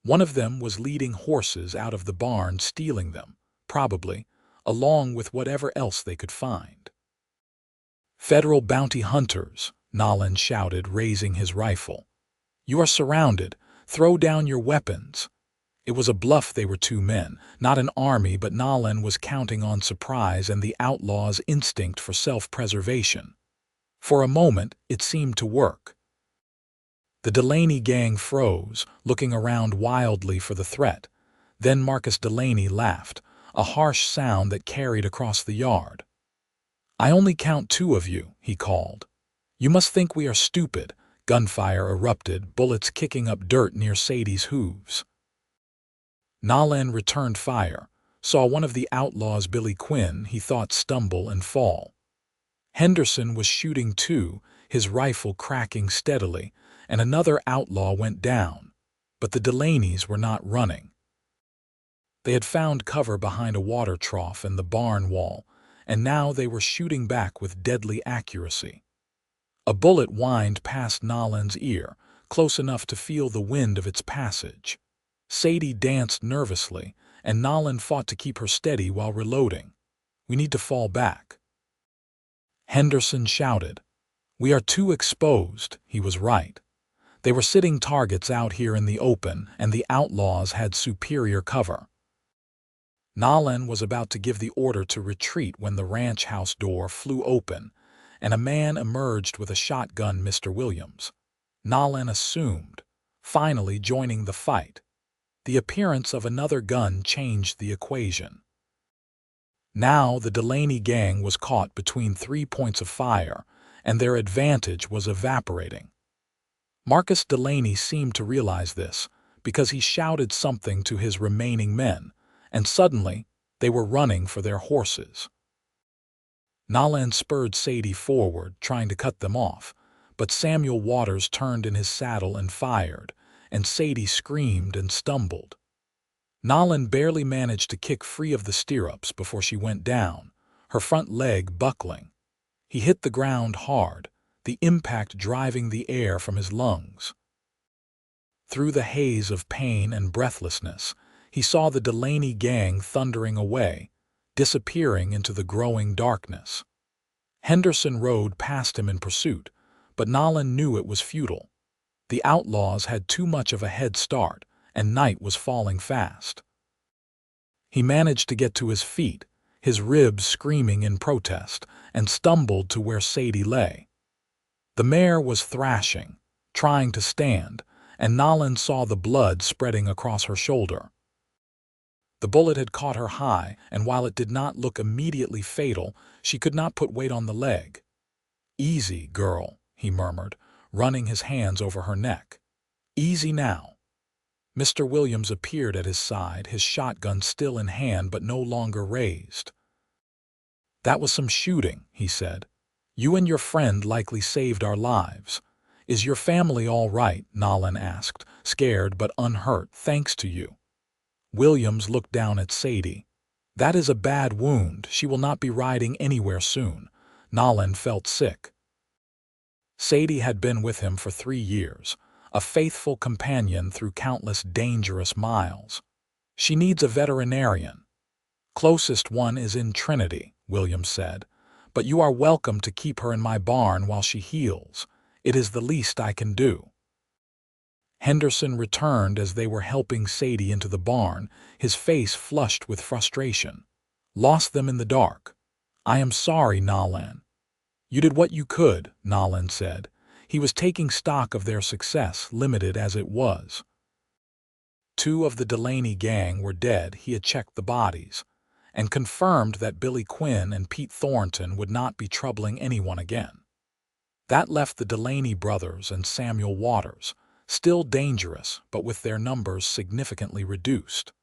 One of them was leading horses out of the barn, stealing them, probably, along with whatever else they could find. "Federal bounty hunters," Nolan shouted, raising his rifle. "You are surrounded. Throw down your weapons." It was a bluff. They were 2 men, not an army, but Nolan was counting on surprise and the outlaw's instinct for self-preservation. For a moment, it seemed to work. The Delaney gang froze, looking around wildly for the threat. Then Marcus Delaney laughed, a harsh sound that carried across the yard. "I only count 2 of you," he called. "You must think we are stupid." Gunfire erupted, bullets kicking up dirt near Sadie's hooves. Nolan returned fire, saw one of the outlaws, Billy Quinn, he thought, stumble and fall. Henderson was shooting too, his rifle cracking steadily, and another outlaw went down, but the Delaneys were not running. They had found cover behind a water trough and the barn wall, and now they were shooting back with deadly accuracy. A bullet whined past Nolan's ear, close enough to feel the wind of its passage. Sadie danced nervously, and Nolan fought to keep her steady while reloading. "We need to fall back." Henderson shouted. "We are too exposed." He was right. They were sitting targets out here in the open, and the outlaws had superior cover. Nolan was about to give the order to retreat when the ranch house door flew open, and a man emerged with a shotgun. "Mr. Williams," Nolan assumed, finally joining the fight. The appearance of another gun changed the equation. Now the Delaney gang was caught between 3 points of fire, and their advantage was evaporating. Marcus Delaney seemed to realize this, because he shouted something to his remaining men, and suddenly they were running for their horses. Nolan spurred Sadie forward, trying to cut them off, but Samuel Waters turned in his saddle and fired, and Sadie screamed and stumbled. Nolan barely managed to kick free of the stirrups before she went down, her front leg buckling. He hit the ground hard, the impact driving the air from his lungs. Through the haze of pain and breathlessness, he saw the Delaney gang thundering away, disappearing into the growing darkness. Henderson rode past him in pursuit, but Nolan knew it was futile. The outlaws had too much of a head start, and night was falling fast. He managed to get to his feet, his ribs screaming in protest, and stumbled to where Sadie lay. The mare was thrashing, trying to stand, and Nolan saw the blood spreading across her shoulder. The bullet had caught her high, and while it did not look immediately fatal, she could not put weight on the leg. "Easy, girl," he murmured, running his hands over her neck. "Easy now." Mr. Williams appeared at his side, his shotgun still in hand but no longer raised. "That was some shooting," he said. "You and your friend likely saved our lives. Is your family all right?" Nolan asked, scared but unhurt, "thanks to you." Williams looked down at Sadie. "That is a bad wound. She will not be riding anywhere soon." Nolan felt sick. Sadie had been with him for 3 years, a faithful companion through countless dangerous miles. "She needs a veterinarian." "Closest one is in Trinity," Williams said, "but you are welcome to keep her in my barn while she heals. It is the least I can do." Henderson returned as they were helping Sadie into the barn, his face flushed with frustration. "Lost them in the dark. I am sorry, Nolan." "You did what you could," Nolan said. He was taking stock of their success, limited as it was. 2 of the Delaney gang were dead. He had checked the bodies, and confirmed that Billy Quinn and Pete Thornton would not be troubling anyone again. That left the Delaney brothers and Samuel Waters, still dangerous, but with their numbers significantly reduced.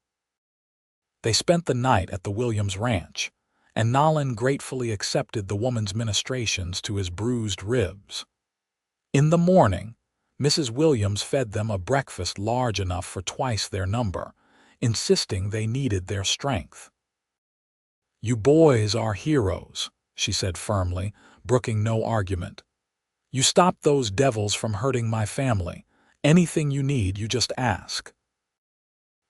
They spent the night at the Williams Ranch, and Nolan gratefully accepted the woman's ministrations to his bruised ribs. In the morning, Mrs. Williams fed them a breakfast large enough for twice their number, insisting they needed their strength. "You boys are heroes," she said firmly, brooking no argument. "You stopped those devils from hurting my family. Anything you need, you just ask."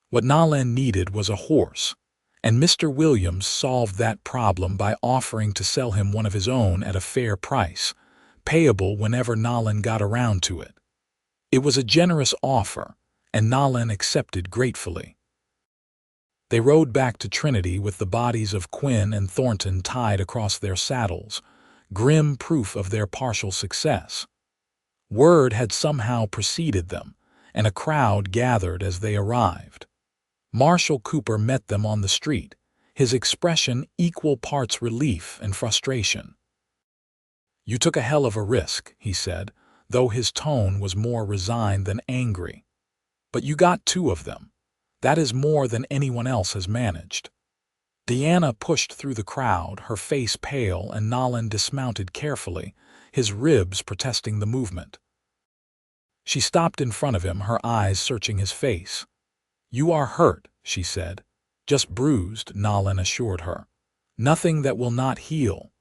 What Nolan needed was a horse, and Mr. Williams solved that problem by offering to sell him one of his own at a fair price, payable whenever Nolan got around to it. It was a generous offer, and Nolan accepted gratefully. They rode back to Trinity with the bodies of Quinn and Thornton tied across their saddles, grim proof of their partial success. Word had somehow preceded them, and a crowd gathered as they arrived. Marshal Cooper met them on the street, his expression equal parts relief and frustration. "You took a hell of a risk," he said, though his tone was more resigned than angry. "But you got 2 of them. That is more than anyone else has managed." Diana pushed through the crowd, her face pale, and Nolan dismounted carefully, his ribs protesting the movement. She stopped in front of him, her eyes searching his face. "You are hurt," she said. "Just bruised," Nolan assured her. "Nothing that will not heal."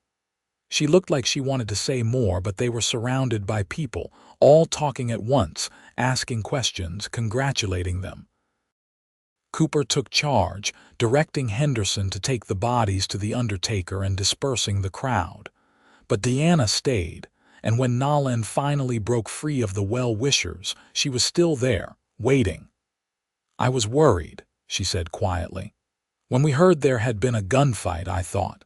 She looked like she wanted to say more, but they were surrounded by people, all talking at once, asking questions, congratulating them. Cooper took charge, directing Henderson to take the bodies to the undertaker and dispersing the crowd. But Diana stayed, and when Nolan finally broke free of the well-wishers, she was still there, waiting. "I was worried," she said quietly. "When we heard there had been a gunfight, I thought."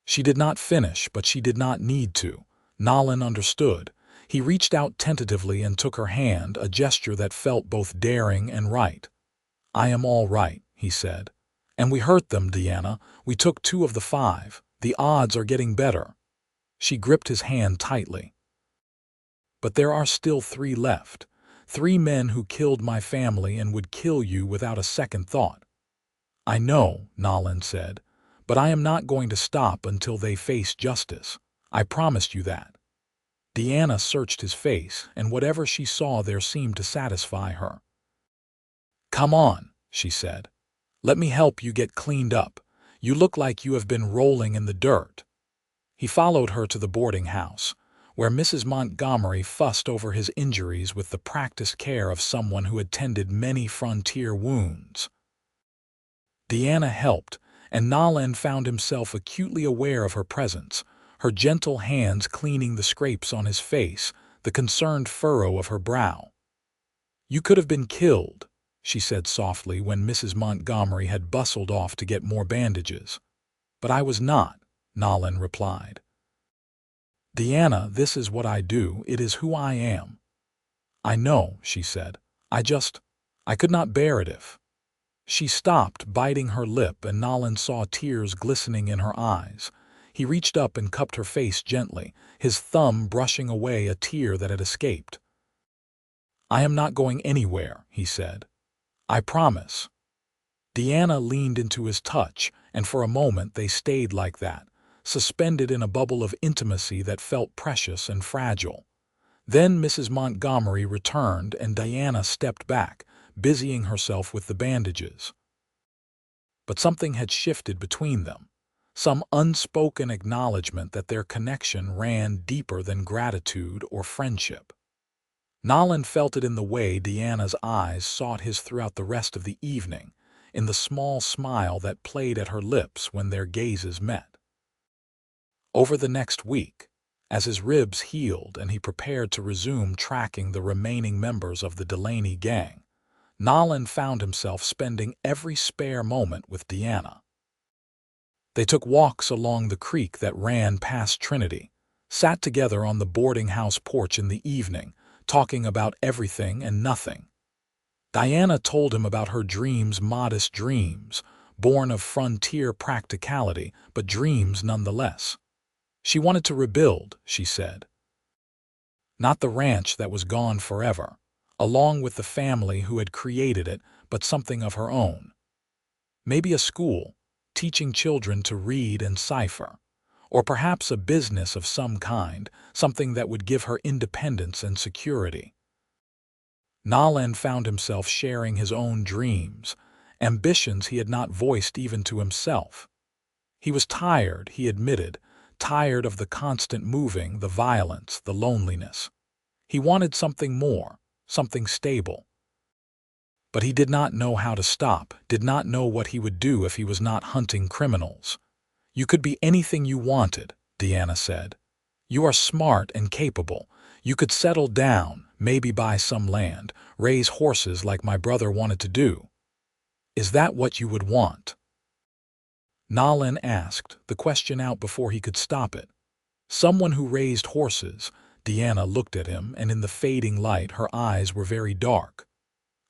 She did not finish, but she did not need to. Nolan understood. He reached out tentatively and took her hand, a gesture that felt both daring and right. "I am all right," he said. "And we hurt them, Diana. We took 2 of the 5. The odds are getting better." She gripped his hand tightly. "But there are still 3 left. 3 men who killed my family and would kill you without a second thought." "I know," Nolan said, "but I am not going to stop until they face justice. I promised you that." Diana searched his face, and whatever she saw there seemed to satisfy her. "Come on," she said. "Let me help you get cleaned up. You look like you have been rolling in the dirt." He followed her to the boarding house, where Mrs. Montgomery fussed over his injuries with the practiced care of someone who had tended many frontier wounds. Diana helped, and Nolan found himself acutely aware of her presence, her gentle hands cleaning the scrapes on his face, the concerned furrow of her brow. "You could have been killed," she said softly when Mrs. Montgomery had bustled off to get more bandages. "But I was not," Nolan replied. "Diana, this is what I do. It is who I am." "I know," she said. I could not bear it if—" She stopped, biting her lip, and Nolan saw tears glistening in her eyes. He reached up and cupped her face gently, his thumb brushing away a tear that had escaped. "I am not going anywhere," he said. "I promise." Diana leaned into his touch, and for a moment they stayed like that, suspended in a bubble of intimacy that felt precious and fragile. Then Mrs. Montgomery returned, and Diana stepped back, busying herself with the bandages. But something had shifted between them, some unspoken acknowledgement that their connection ran deeper than gratitude or friendship. Nolan felt it in the way Diana's eyes sought his throughout the rest of the evening, in the small smile that played at her lips when their gazes met. Over the next week, as his ribs healed and he prepared to resume tracking the remaining members of the Delaney gang, Nolan found himself spending every spare moment with Diana. They took walks along the creek that ran past Trinity, sat together on the boarding house porch in the evening, talking about everything and nothing. Diana told him about her dreams, modest dreams, born of frontier practicality, but dreams nonetheless. She wanted to rebuild, she said. Not the ranch that was gone forever, along with the family who had created it, but something of her own. Maybe a school, teaching children to read and cipher, or perhaps a business of some kind, something that would give her independence and security. Nolan found himself sharing his own dreams, ambitions he had not voiced even to himself. He was tired, he admitted, tired of the constant moving, the violence, the loneliness. He wanted something more, something stable. But he did not know how to stop, did not know what he would do if he was not hunting criminals. "You could be anything you wanted," Diana said. "You are smart and capable. You could settle down, maybe buy some land, raise horses like my brother wanted to do. Is that what you would want?" Nolan asked, the question out before he could stop it. Someone who raised horses. Diana looked at him, and in the fading light her eyes were very dark.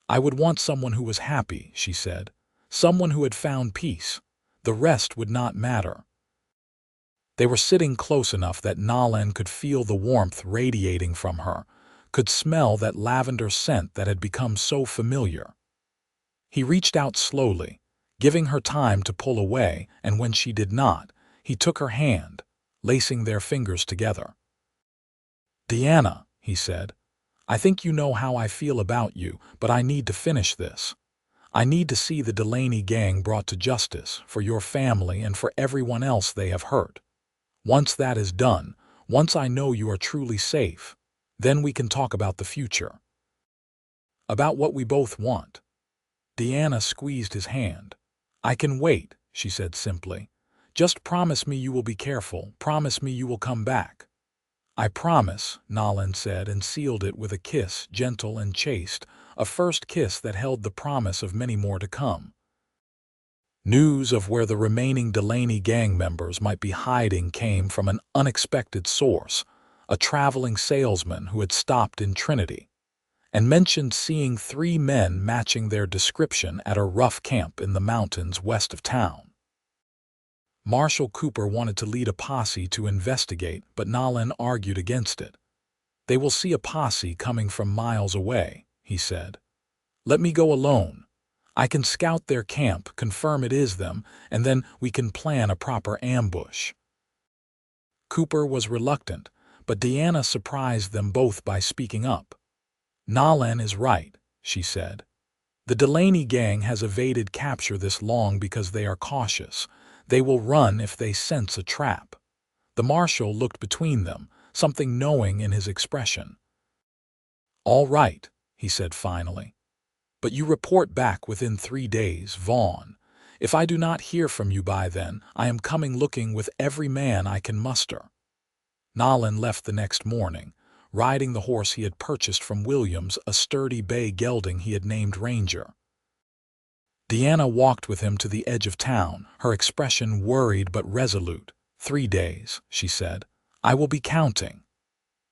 "I would want someone who was happy," she said. "Someone who had found peace. The rest would not matter." They were sitting close enough that Nolan could feel the warmth radiating from her, could smell that lavender scent that had become so familiar. He reached out slowly, giving her time to pull away, and when she did not, he took her hand, lacing their fingers together. "Diana," he said, "I think you know how I feel about you, but I need to finish this. I need to see the Delaney gang brought to justice, for your family and for everyone else they have hurt. Once that is done, once I know you are truly safe, then we can talk about the future. About what we both want." Diana squeezed his hand. "I can wait," she said simply. "Just promise me you will be careful, promise me you will come back." "I promise," Nolan said, and sealed it with a kiss, gentle and chaste, a first kiss that held the promise of many more to come. News of where the remaining Delaney gang members might be hiding came from an unexpected source, a traveling salesman who had stopped in Trinity, and mentioned seeing 3 men matching their description at a rough camp in the mountains west of town. Marshal Cooper wanted to lead a posse to investigate, but Nolan argued against it. "They will see a posse coming from miles away," he said. "Let me go alone. I can scout their camp, confirm it is them, and then we can plan a proper ambush." Cooper was reluctant, but Diana surprised them both by speaking up. "Nolan is right," she said. "The Delaney gang has evaded capture this long because they are cautious. They will run if they sense a trap." The marshal looked between them, something knowing in his expression. "All right," he said finally. "But you report back within 3 days, Vaughn. If I do not hear from you by then, I am coming looking with every man I can muster." Nolan left the next morning, riding the horse he had purchased from Williams, a sturdy bay gelding he had named Ranger. Deanna walked with him to the edge of town, her expression worried but resolute. "3 days," she said. "I will be counting."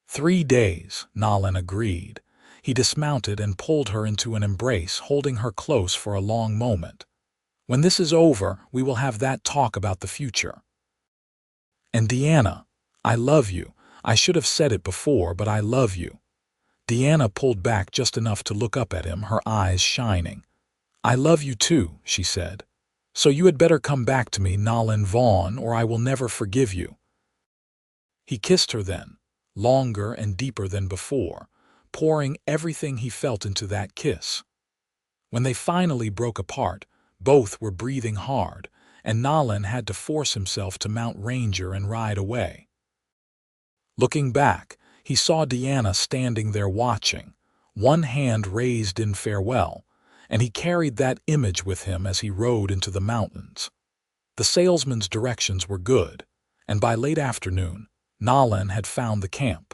3 days, Nolan agreed. He dismounted and pulled her into an embrace, holding her close for a long moment. "When this is over, we will have that talk about the future. And Deanna, I love you. I should have said it before, but I love you." Deanna pulled back just enough to look up at him, her eyes shining. "I love you too," she said. "So you had better come back to me, Nolan Vaughn, or I will never forgive you." He kissed her then, longer and deeper than before, pouring everything he felt into that kiss. When they finally broke apart, both were breathing hard, and Nolan had to force himself to mount Ranger and ride away. Looking back, he saw Deanna standing there watching, one hand raised in farewell, and he carried that image with him as he rode into the mountains. The salesman's directions were good, and by late afternoon, Nolan had found the camp.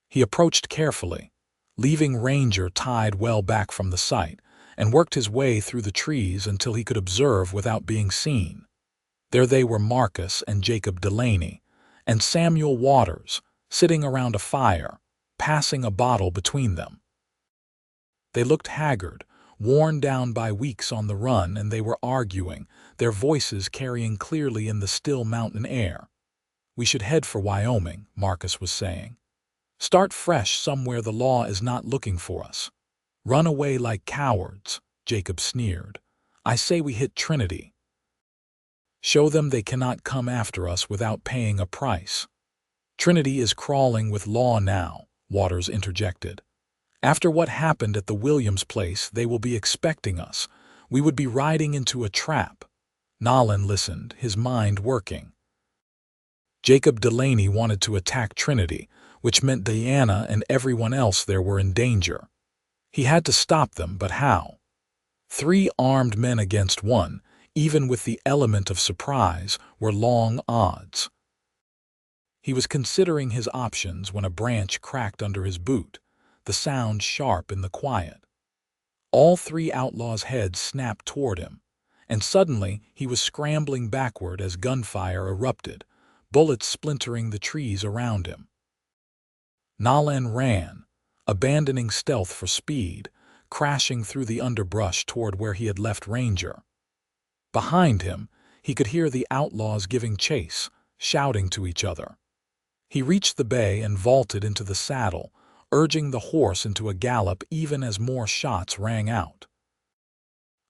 He approached carefully, leaving Ranger tied well back from the sight, and worked his way through the trees until he could observe without being seen. There they were, Marcus and Jacob Delaney, and Samuel Waters, sitting around a fire, passing a bottle between them. They looked haggard, worn down by weeks on the run, and they were arguing, their voices carrying clearly in the still mountain air. "We should head for Wyoming," Marcus was saying. "Start fresh somewhere the law is not looking for us. Run away like cowards," Jacob sneered. "I say we hit Trinity. Show them they cannot come after us without paying a price." "Trinity is crawling with law now," Waters interjected. "After what happened at the Williams place, they will be expecting us. We would be riding into a trap." Nolan listened, his mind working. Jacob Delaney wanted to attack Trinity, which meant Diana and everyone else there were in danger. He had to stop them, but how? 3 armed men against 1, even with the element of surprise, were long odds. He was considering his options when a branch cracked under his boot, the sound sharp in the quiet. All 3 outlaws' heads snapped toward him, and suddenly he was scrambling backward as gunfire erupted, bullets splintering the trees around him. Nolan ran, abandoning stealth for speed, crashing through the underbrush toward where he had left Ranger. Behind him, he could hear the outlaws giving chase, shouting to each other. He reached the bay and vaulted into the saddle, urging the horse into a gallop even as more shots rang out.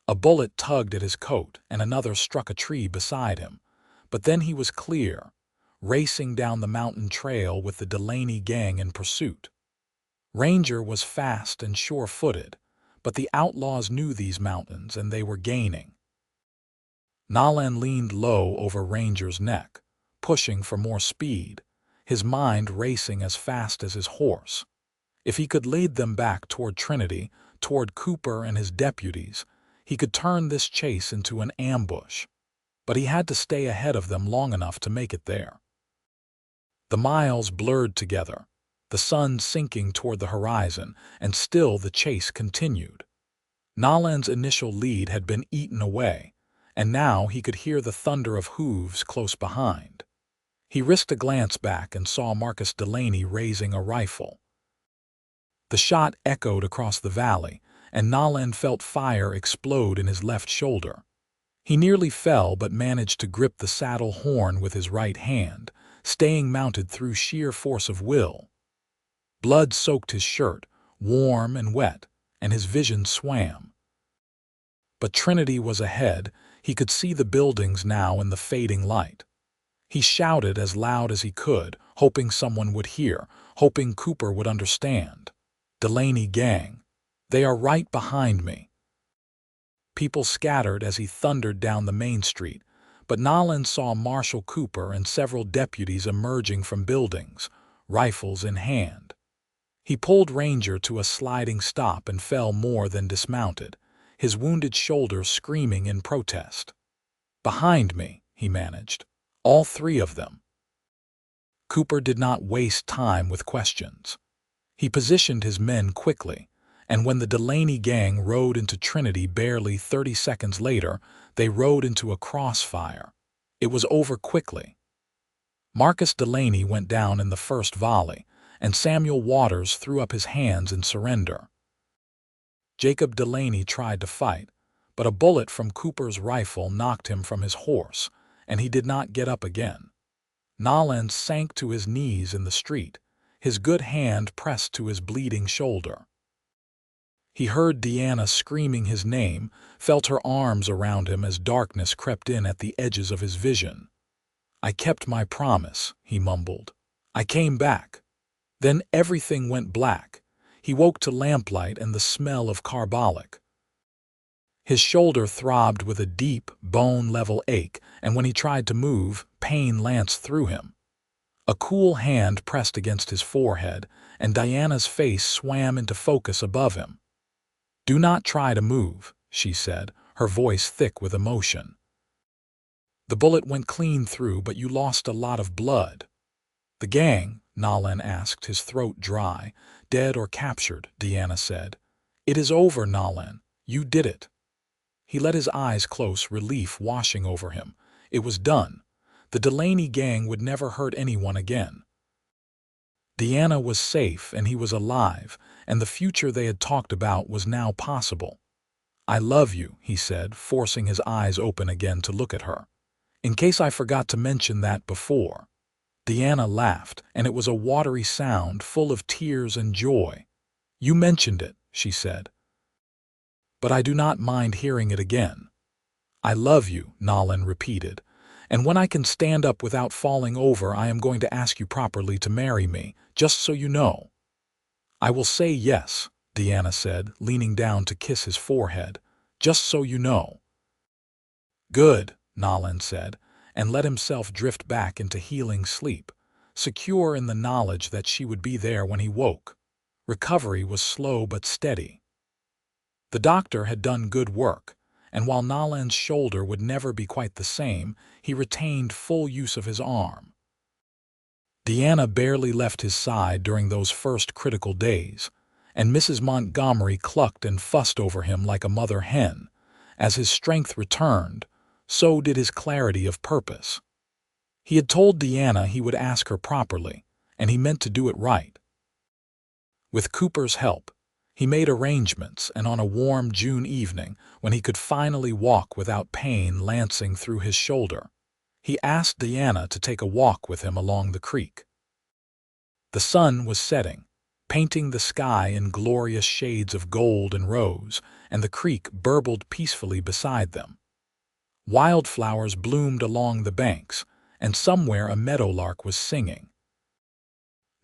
A bullet tugged at his coat and another struck a tree beside him, but then he was clear, racing down the mountain trail with the Delaney gang in pursuit. Ranger was fast and sure-footed, but the outlaws knew these mountains and they were gaining. Nolan leaned low over Ranger's neck, pushing for more speed, his mind racing as fast as his horse. If he could lead them back toward Trinity, toward Cooper and his deputies, he could turn this chase into an ambush. But he had to stay ahead of them long enough to make it there. The miles blurred together, the sun sinking toward the horizon, and still the chase continued. Nolan's initial lead had been eaten away, and now he could hear the thunder of hooves close behind. He risked a glance back and saw Marcus Delaney raising a rifle. The shot echoed across the valley, and Nolan felt fire explode in his left shoulder. He nearly fell but managed to grip the saddle horn with his right hand, staying mounted through sheer force of will. Blood soaked his shirt, warm and wet, and his vision swam. But Trinity was ahead. He could see the buildings now in the fading light. He shouted as loud as he could, hoping someone would hear, hoping Cooper would understand. "Delaney gang, they are right behind me." People scattered as he thundered down the main street, but Nolan saw Marshal Cooper and several deputies emerging from buildings, rifles in hand. He pulled Ranger to a sliding stop and fell more than dismounted, his wounded shoulder screaming in protest. "Behind me," he managed. "All three of them." Cooper did not waste time with questions. He positioned his men quickly, and when the Delaney gang rode into Trinity barely 30 seconds later, they rode into a crossfire. It was over quickly. Marcus Delaney went down in the first volley, and Samuel Waters threw up his hands in surrender. Jacob Delaney tried to fight, but a bullet from Cooper's rifle knocked him from his horse, and he did not get up again. Nolan sank to his knees in the street, his good hand pressed to his bleeding shoulder. He heard Diana screaming his name, felt her arms around him as darkness crept in at the edges of his vision. "I kept my promise," he mumbled. "I came back." Then everything went black. He woke to lamplight and the smell of carbolic. His shoulder throbbed with a deep, bone-level ache, and when he tried to move, pain lanced through him. A cool hand pressed against his forehead, and Diana's face swam into focus above him. "Do not try to move," she said, her voice thick with emotion. "The bullet went clean through, but you lost a lot of blood." "The gang?" Nolan asked, his throat dry. "Dead or captured," Diana said. "It is over, Nolan. You did it." He let his eyes close, relief washing over him. It was done. The Delaney gang would never hurt anyone again. Diana was safe, and he was alive, and the future they had talked about was now possible. "I love you," he said, forcing his eyes open again to look at her. "In case I forgot to mention that before." Diana laughed, and it was a watery sound full of tears and joy. "You mentioned it," she said. "But I do not mind hearing it again." "I love you," Nolan repeated. "And when I can stand up without falling over, I am going to ask you properly to marry me, just so you know." "I will say yes," Diana said, leaning down to kiss his forehead. "Just so you know." "Good," Nolan said, and let himself drift back into healing sleep, secure in the knowledge that she would be there when he woke. Recovery was slow but steady. The doctor had done good work, and while Nolan's shoulder would never be quite the same, he retained full use of his arm. Diana barely left his side during those first critical days, and Mrs. Montgomery clucked and fussed over him like a mother hen. As his strength returned, so did his clarity of purpose. He had told Diana he would ask her properly, and he meant to do it right. With Cooper's help, he made arrangements, and on a warm June evening, when he could finally walk without pain lancing through his shoulder, he asked Diana to take a walk with him along the creek. The sun was setting, painting the sky in glorious shades of gold and rose, and the creek burbled peacefully beside them. Wildflowers bloomed along the banks, and somewhere a meadowlark was singing.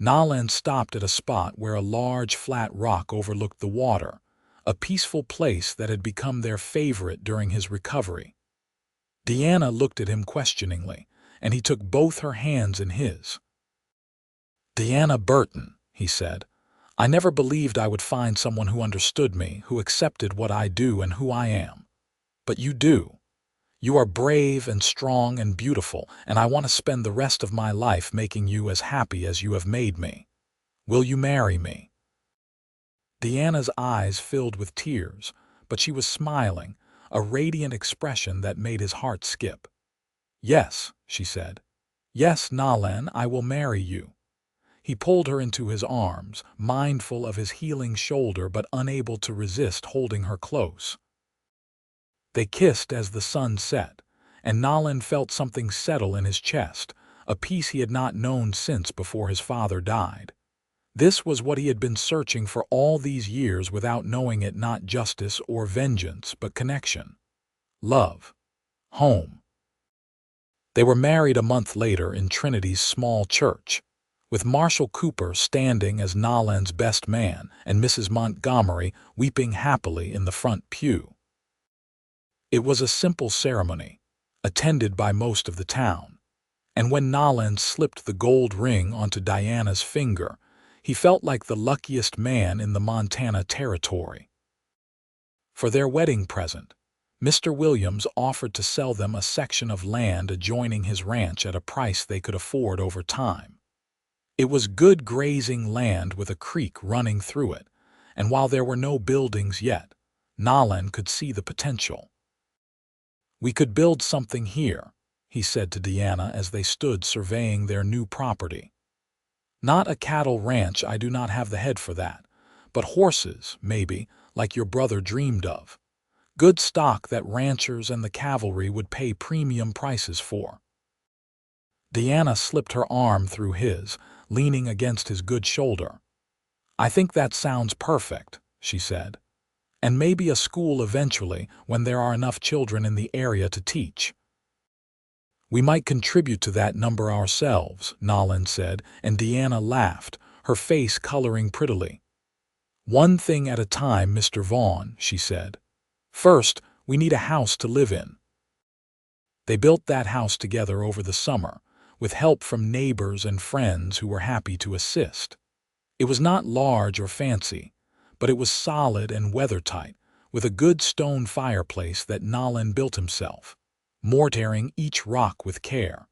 Nolan stopped at a spot where a large flat rock overlooked the water, a peaceful place that had become their favorite during his recovery. Diana looked at him questioningly, and he took both her hands in his. "Diana Burton," he said, "I never believed I would find someone who understood me, who accepted what I do and who I am. But you do. You are brave and strong and beautiful, and I want to spend the rest of my life making you as happy as you have made me. Will you marry me?" Diana's eyes filled with tears, but she was smiling, a radiant expression that made his heart skip. "Yes," she said. "Yes, Nolan, I will marry you." He pulled her into his arms, mindful of his healing shoulder but unable to resist holding her close. They kissed as the sun set, and Nolan felt something settle in his chest, a peace he had not known since before his father died. This was what he had been searching for all these years without knowing it, not justice or vengeance, but connection. Love. Home. They were married a month later in Trinity's small church, with Marshall Cooper standing as Nolan's best man and Mrs. Montgomery weeping happily in the front pew. It was a simple ceremony, attended by most of the town, and when Nolan slipped the gold ring onto Diana's finger, he felt like the luckiest man in the Montana Territory. For their wedding present, Mr. Williams offered to sell them a section of land adjoining his ranch at a price they could afford over time. It was good grazing land with a creek running through it, and while there were no buildings yet, Nolan could see the potential. "We could build something here," he said to Diana as they stood surveying their new property. "Not a cattle ranch, I do not have the head for that, but horses, maybe, like your brother dreamed of. Good stock that ranchers and the cavalry would pay premium prices for." Diana slipped her arm through his, leaning against his good shoulder. "I think that sounds perfect," she said. "And maybe a school eventually when there are enough children in the area to teach." "We might contribute to that number ourselves," Nolan said, and Diana laughed, her face coloring prettily. "One thing at a time, Mr. Vaughn," she said. "First, we need a house to live in." They built that house together over the summer, with help from neighbors and friends who were happy to assist. It was not large or fancy, but it was solid and weather-tight, with a good stone fireplace that Nolan built himself, mortaring each rock with care.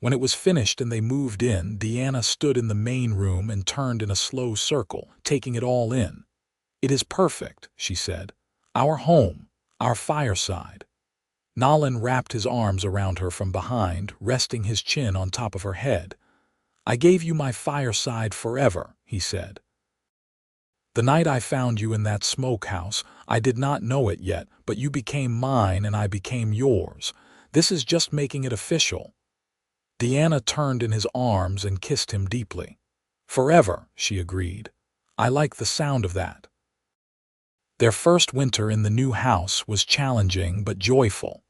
When it was finished and they moved in, Diana stood in the main room and turned in a slow circle, taking it all in. "It is perfect," she said. "Our home, our fireside." Nolan wrapped his arms around her from behind, resting his chin on top of her head. "I gave you my fireside forever," he said. "The night I found you in that smokehouse, I did not know it yet, but you became mine and I became yours. This is just making it official." Diana turned in his arms and kissed him deeply. "Forever," she agreed. "I like the sound of that." Their first winter in the new house was challenging but joyful.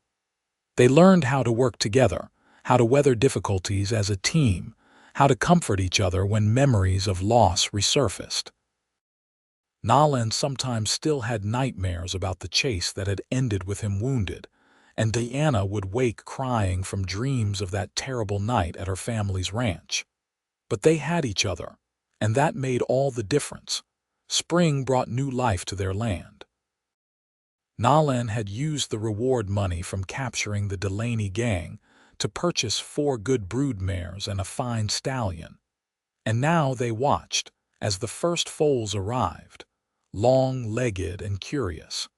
They learned how to work together, how to weather difficulties as a team, how to comfort each other when memories of loss resurfaced. Nolan sometimes still had nightmares about the chase that had ended with him wounded, and Diana would wake crying from dreams of that terrible night at her family's ranch. But they had each other, and that made all the difference. Spring brought new life to their land. Nolan had used the reward money from capturing the Delaney gang to purchase 4 good brood mares and a fine stallion. And now they watched as the first foals arrived, long-legged and curious.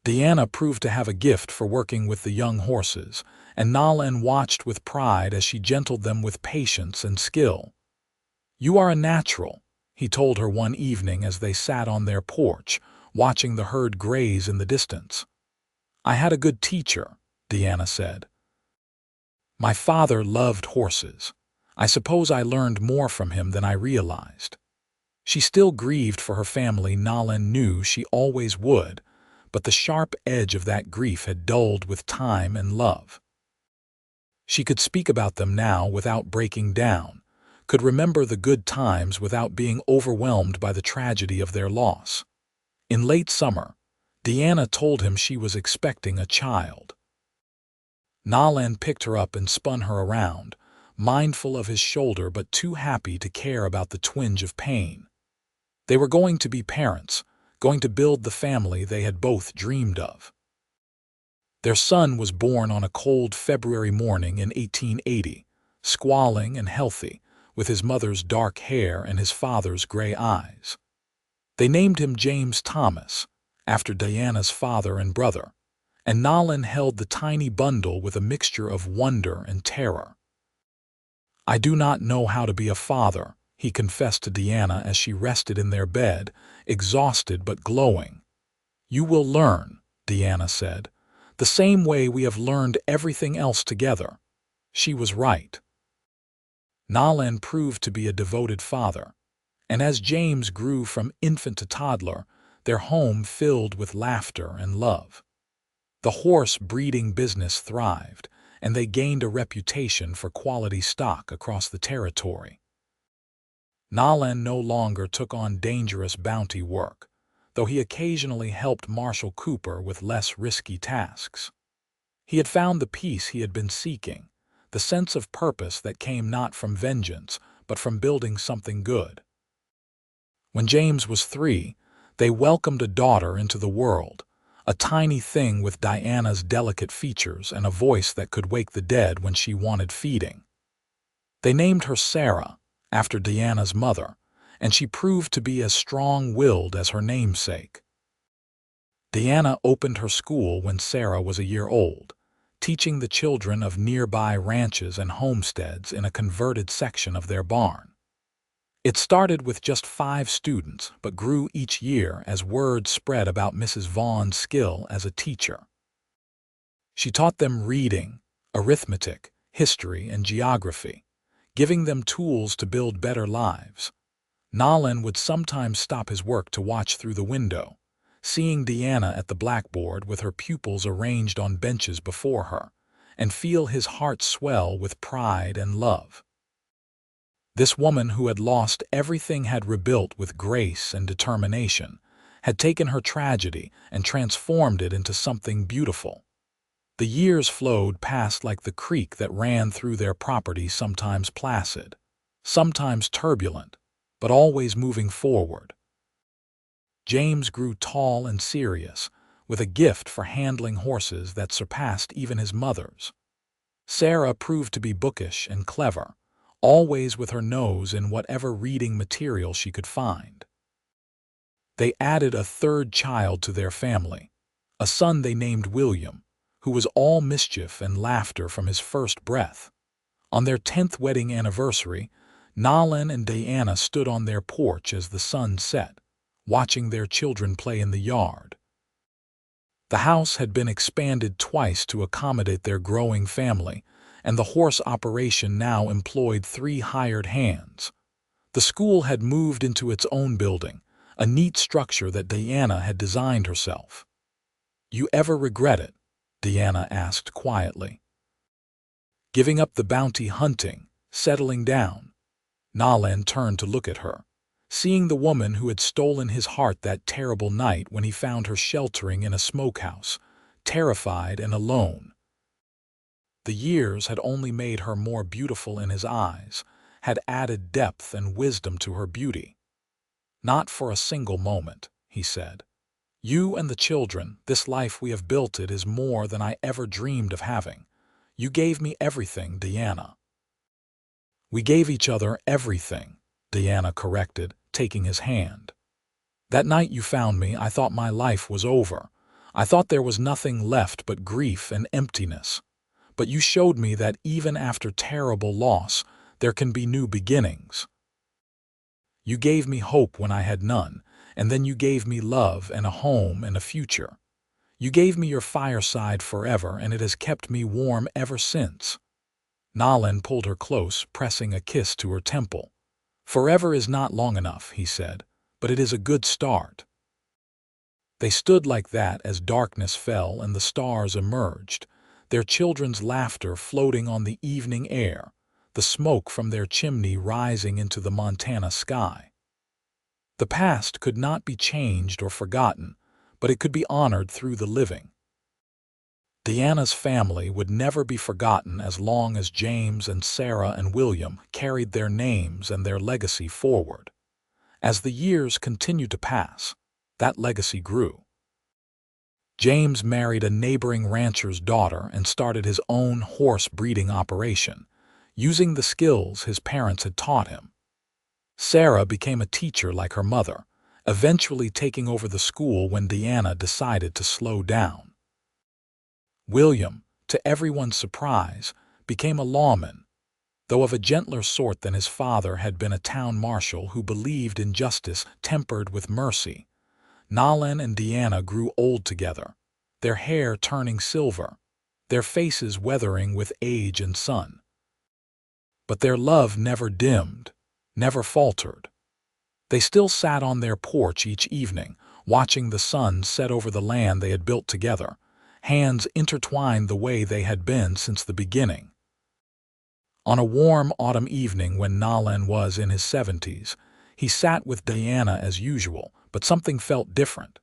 Diana proved to have a gift for working with the young horses, and Nolan watched with pride as she gentled them with patience and skill. "You are a natural," he told her one evening as they sat on their porch, watching the herd graze in the distance. "I had a good teacher," Diana said. "My father loved horses. I suppose I learned more from him than I realized." She still grieved for her family. Nolan knew she always would, but the sharp edge of that grief had dulled with time and love. She could speak about them now without breaking down, could remember the good times without being overwhelmed by the tragedy of their loss. In late summer, Diana told him she was expecting a child. Nolan picked her up and spun her around, mindful of his shoulder but too happy to care about the twinge of pain. They were going to be parents, going to build the family they had both dreamed of. Their son was born on a cold February morning in 1880, squalling and healthy, with his mother's dark hair and his father's gray eyes. They named him James Thomas, after Diana's father and brother, and Nolan held the tiny bundle with a mixture of wonder and terror. "I do not know how to be a father," he confessed to Diana as she rested in their bed, exhausted but glowing. "You will learn," Diana said, "the same way we have learned everything else together." She was right. Nolan proved to be a devoted father, and as James grew from infant to toddler, their home filled with laughter and love. The horse breeding business thrived, and they gained a reputation for quality stock across the territory. Nolan no longer took on dangerous bounty work, though he occasionally helped Marshal Cooper with less risky tasks. He had found the peace he had been seeking, the sense of purpose that came not from vengeance, but from building something good. When James was 3, They welcomed a daughter into the world, a tiny thing with Diana's delicate features and a voice that could wake the dead when she wanted feeding. They named her Sarah, after Diana's mother, and she proved to be as strong-willed as her namesake. Diana opened her school when Sarah was a year old, teaching the children of nearby ranches and homesteads in a converted section of their barn. It started with just 5 students, but grew each year as word spread about Mrs. Vaughn's skill as a teacher. She taught them reading, arithmetic, history, and geography, giving them tools to build better lives. Nolan would sometimes stop his work to watch through the window, seeing Diana at the blackboard with her pupils arranged on benches before her, and feel his heart swell with pride and love. This woman who had lost everything had rebuilt with grace and determination, had taken her tragedy and transformed it into something beautiful. The years flowed past like the creek that ran through their property, sometimes placid, sometimes turbulent, but always moving forward. James grew tall and serious, with a gift for handling horses that surpassed even his mother's. Sarah proved to be bookish and clever, always with her nose in whatever reading material she could find. They added a 3rd child to their family, a son they named William, who was all mischief and laughter from his first breath. On their 10th wedding anniversary, Nolan and Diana stood on their porch as the sun set, watching their children play in the yard. The house had been expanded twice to accommodate their growing family, and the horse operation now employed 3 hired hands. The school had moved into its own building, a neat structure that Diana had designed herself. "You ever regret it?" Diana asked quietly. "Giving up the bounty hunting, settling down?" Nolan turned to look at her, seeing the woman who had stolen his heart that terrible night when he found her sheltering in a smokehouse, terrified and alone. The years had only made her more beautiful in his eyes, had added depth and wisdom to her beauty. "Not for a single moment," he said. "You and the children, this life we have built, it is more than I ever dreamed of having. You gave me everything, Diana." "We gave each other everything," Diana corrected, taking his hand. "That night you found me, I thought my life was over. I thought there was nothing left but grief and emptiness. But you showed me that even after terrible loss, there can be new beginnings. You gave me hope when I had none, and then you gave me love and a home and a future. You gave me your fireside forever, and it has kept me warm ever since." Nolan pulled her close, pressing a kiss to her temple. "Forever is not long enough," he said, "but it is a good start." They stood like that as darkness fell and the stars emerged, their children's laughter floating on the evening air, the smoke from their chimney rising into the Montana sky. The past could not be changed or forgotten, but it could be honored through the living. Diana's family would never be forgotten as long as James and Sarah and William carried their names and their legacy forward. As the years continued to pass, that legacy grew. James married a neighboring rancher's daughter and started his own horse breeding operation, using the skills his parents had taught him. Sarah became a teacher like her mother, eventually taking over the school when Diana decided to slow down. William, to everyone's surprise, became a lawman, though of a gentler sort than his father had been a town marshal who believed in justice tempered with mercy. Nolan and Diana grew old together, their hair turning silver, their faces weathering with age and sun. But their love never dimmed, never faltered. They still sat on their porch each evening, watching the sun set over the land they had built together, hands intertwined the way they had been since the beginning. On a warm autumn evening when Nolan was in his 70s, he sat with Diana as usual, but something felt different.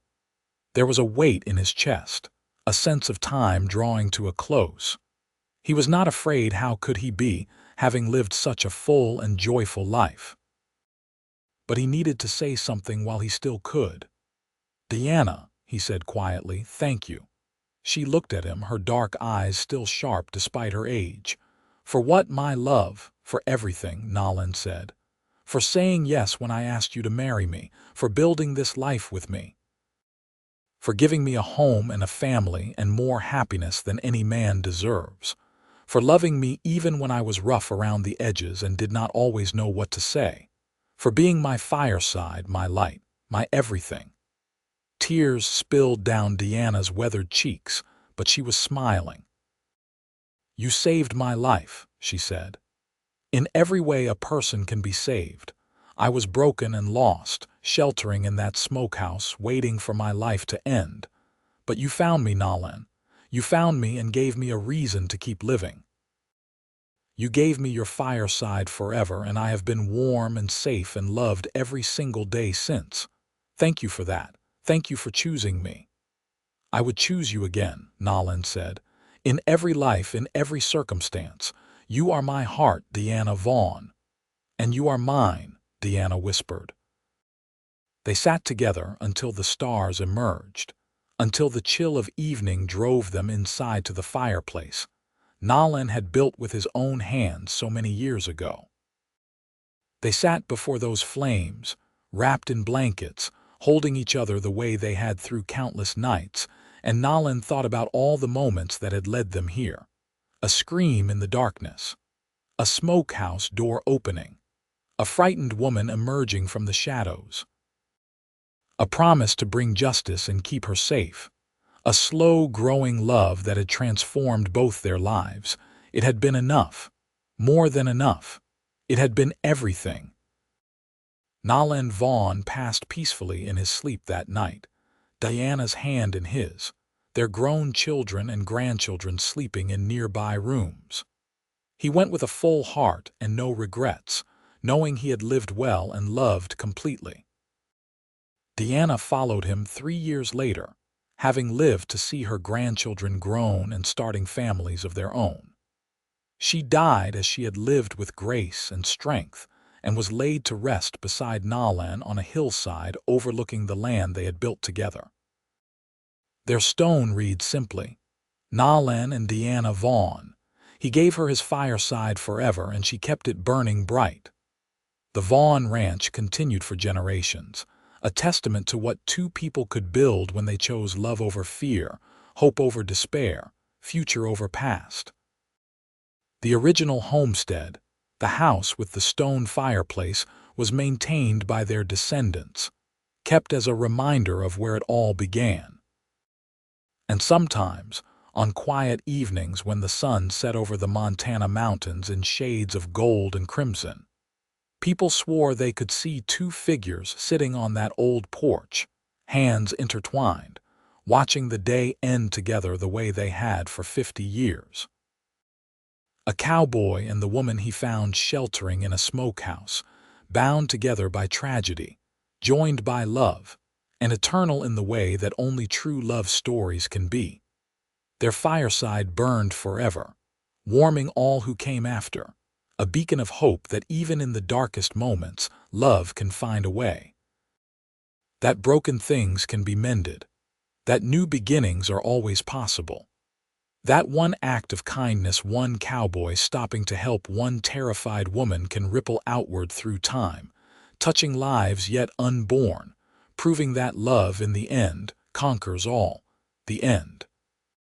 There was a weight in his chest, a sense of time drawing to a close. He was not afraid. How could he be, having lived such a full and joyful life? But he needed to say something while he still could. "Diana," he said quietly, "thank you." She looked at him, her dark eyes still sharp despite her age. "For what, my love?" "For everything," Nolan said. "For saying yes when I asked you to marry me, for building this life with me, for giving me a home and a family and more happiness than any man deserves, for loving me even when I was rough around the edges and did not always know what to say, for being my fireside, my light, my everything." Tears spilled down Diana's weathered cheeks, but she was smiling. "You saved my life," she said. "In every way a person can be saved. I was broken and lost, sheltering in that smokehouse, waiting for my life to end. But you found me, Nolan. You found me and gave me a reason to keep living. You gave me your fireside forever, and I have been warm and safe and loved every single day since. Thank you for that. Thank you for choosing me." "I would choose you again," Nolan said. "In every life, in every circumstance. You are my heart, Diana Vaughn." "And you are mine," Diana whispered. They sat together until the stars emerged, until the chill of evening drove them inside to the fireplace Nolan had built with his own hands so many years ago. They sat before those flames, wrapped in blankets, holding each other the way they had through countless nights, and Nolan thought about all the moments that had led them here. A scream in the darkness, a smokehouse door opening, a frightened woman emerging from the shadows, a promise to bring justice and keep her safe, a slow growing love that had transformed both their lives. It had been enough, more than enough. It had been everything. Nolan Vaughn passed peacefully in his sleep that night, Diana's hand in his, their grown children and grandchildren sleeping in nearby rooms. He went with a full heart and no regrets, knowing he had lived well and loved completely. Diana followed him 3 years later, having lived to see her grandchildren grown and starting families of their own. She died as she had lived with grace and strength, and was laid to rest beside Nolan on a hillside overlooking the land they had built together. Their stone reads simply, "Nolan and Diana Vaughn." He gave her his fireside forever, and she kept it burning bright. The Vaughn Ranch continued for generations, a testament to what two people could build when they chose love over fear, hope over despair, future over past. The original homestead, the house with the stone fireplace, was maintained by their descendants, kept as a reminder of where it all began. And sometimes, on quiet evenings when the sun set over the Montana mountains in shades of gold and crimson, people swore they could see two figures sitting on that old porch, hands intertwined, watching the day end together the way they had for 50 years. A cowboy and the woman he found sheltering in a smokehouse, bound together by tragedy, joined by love, and eternal in the way that only true love stories can be. Their fireside burned forever, warming all who came after, a beacon of hope that even in the darkest moments, love can find a way. That broken things can be mended, that new beginnings are always possible. That one act of kindness, one cowboy stopping to help one terrified woman, can ripple outward through time, touching lives yet unborn, proving that love in the end conquers all. The end.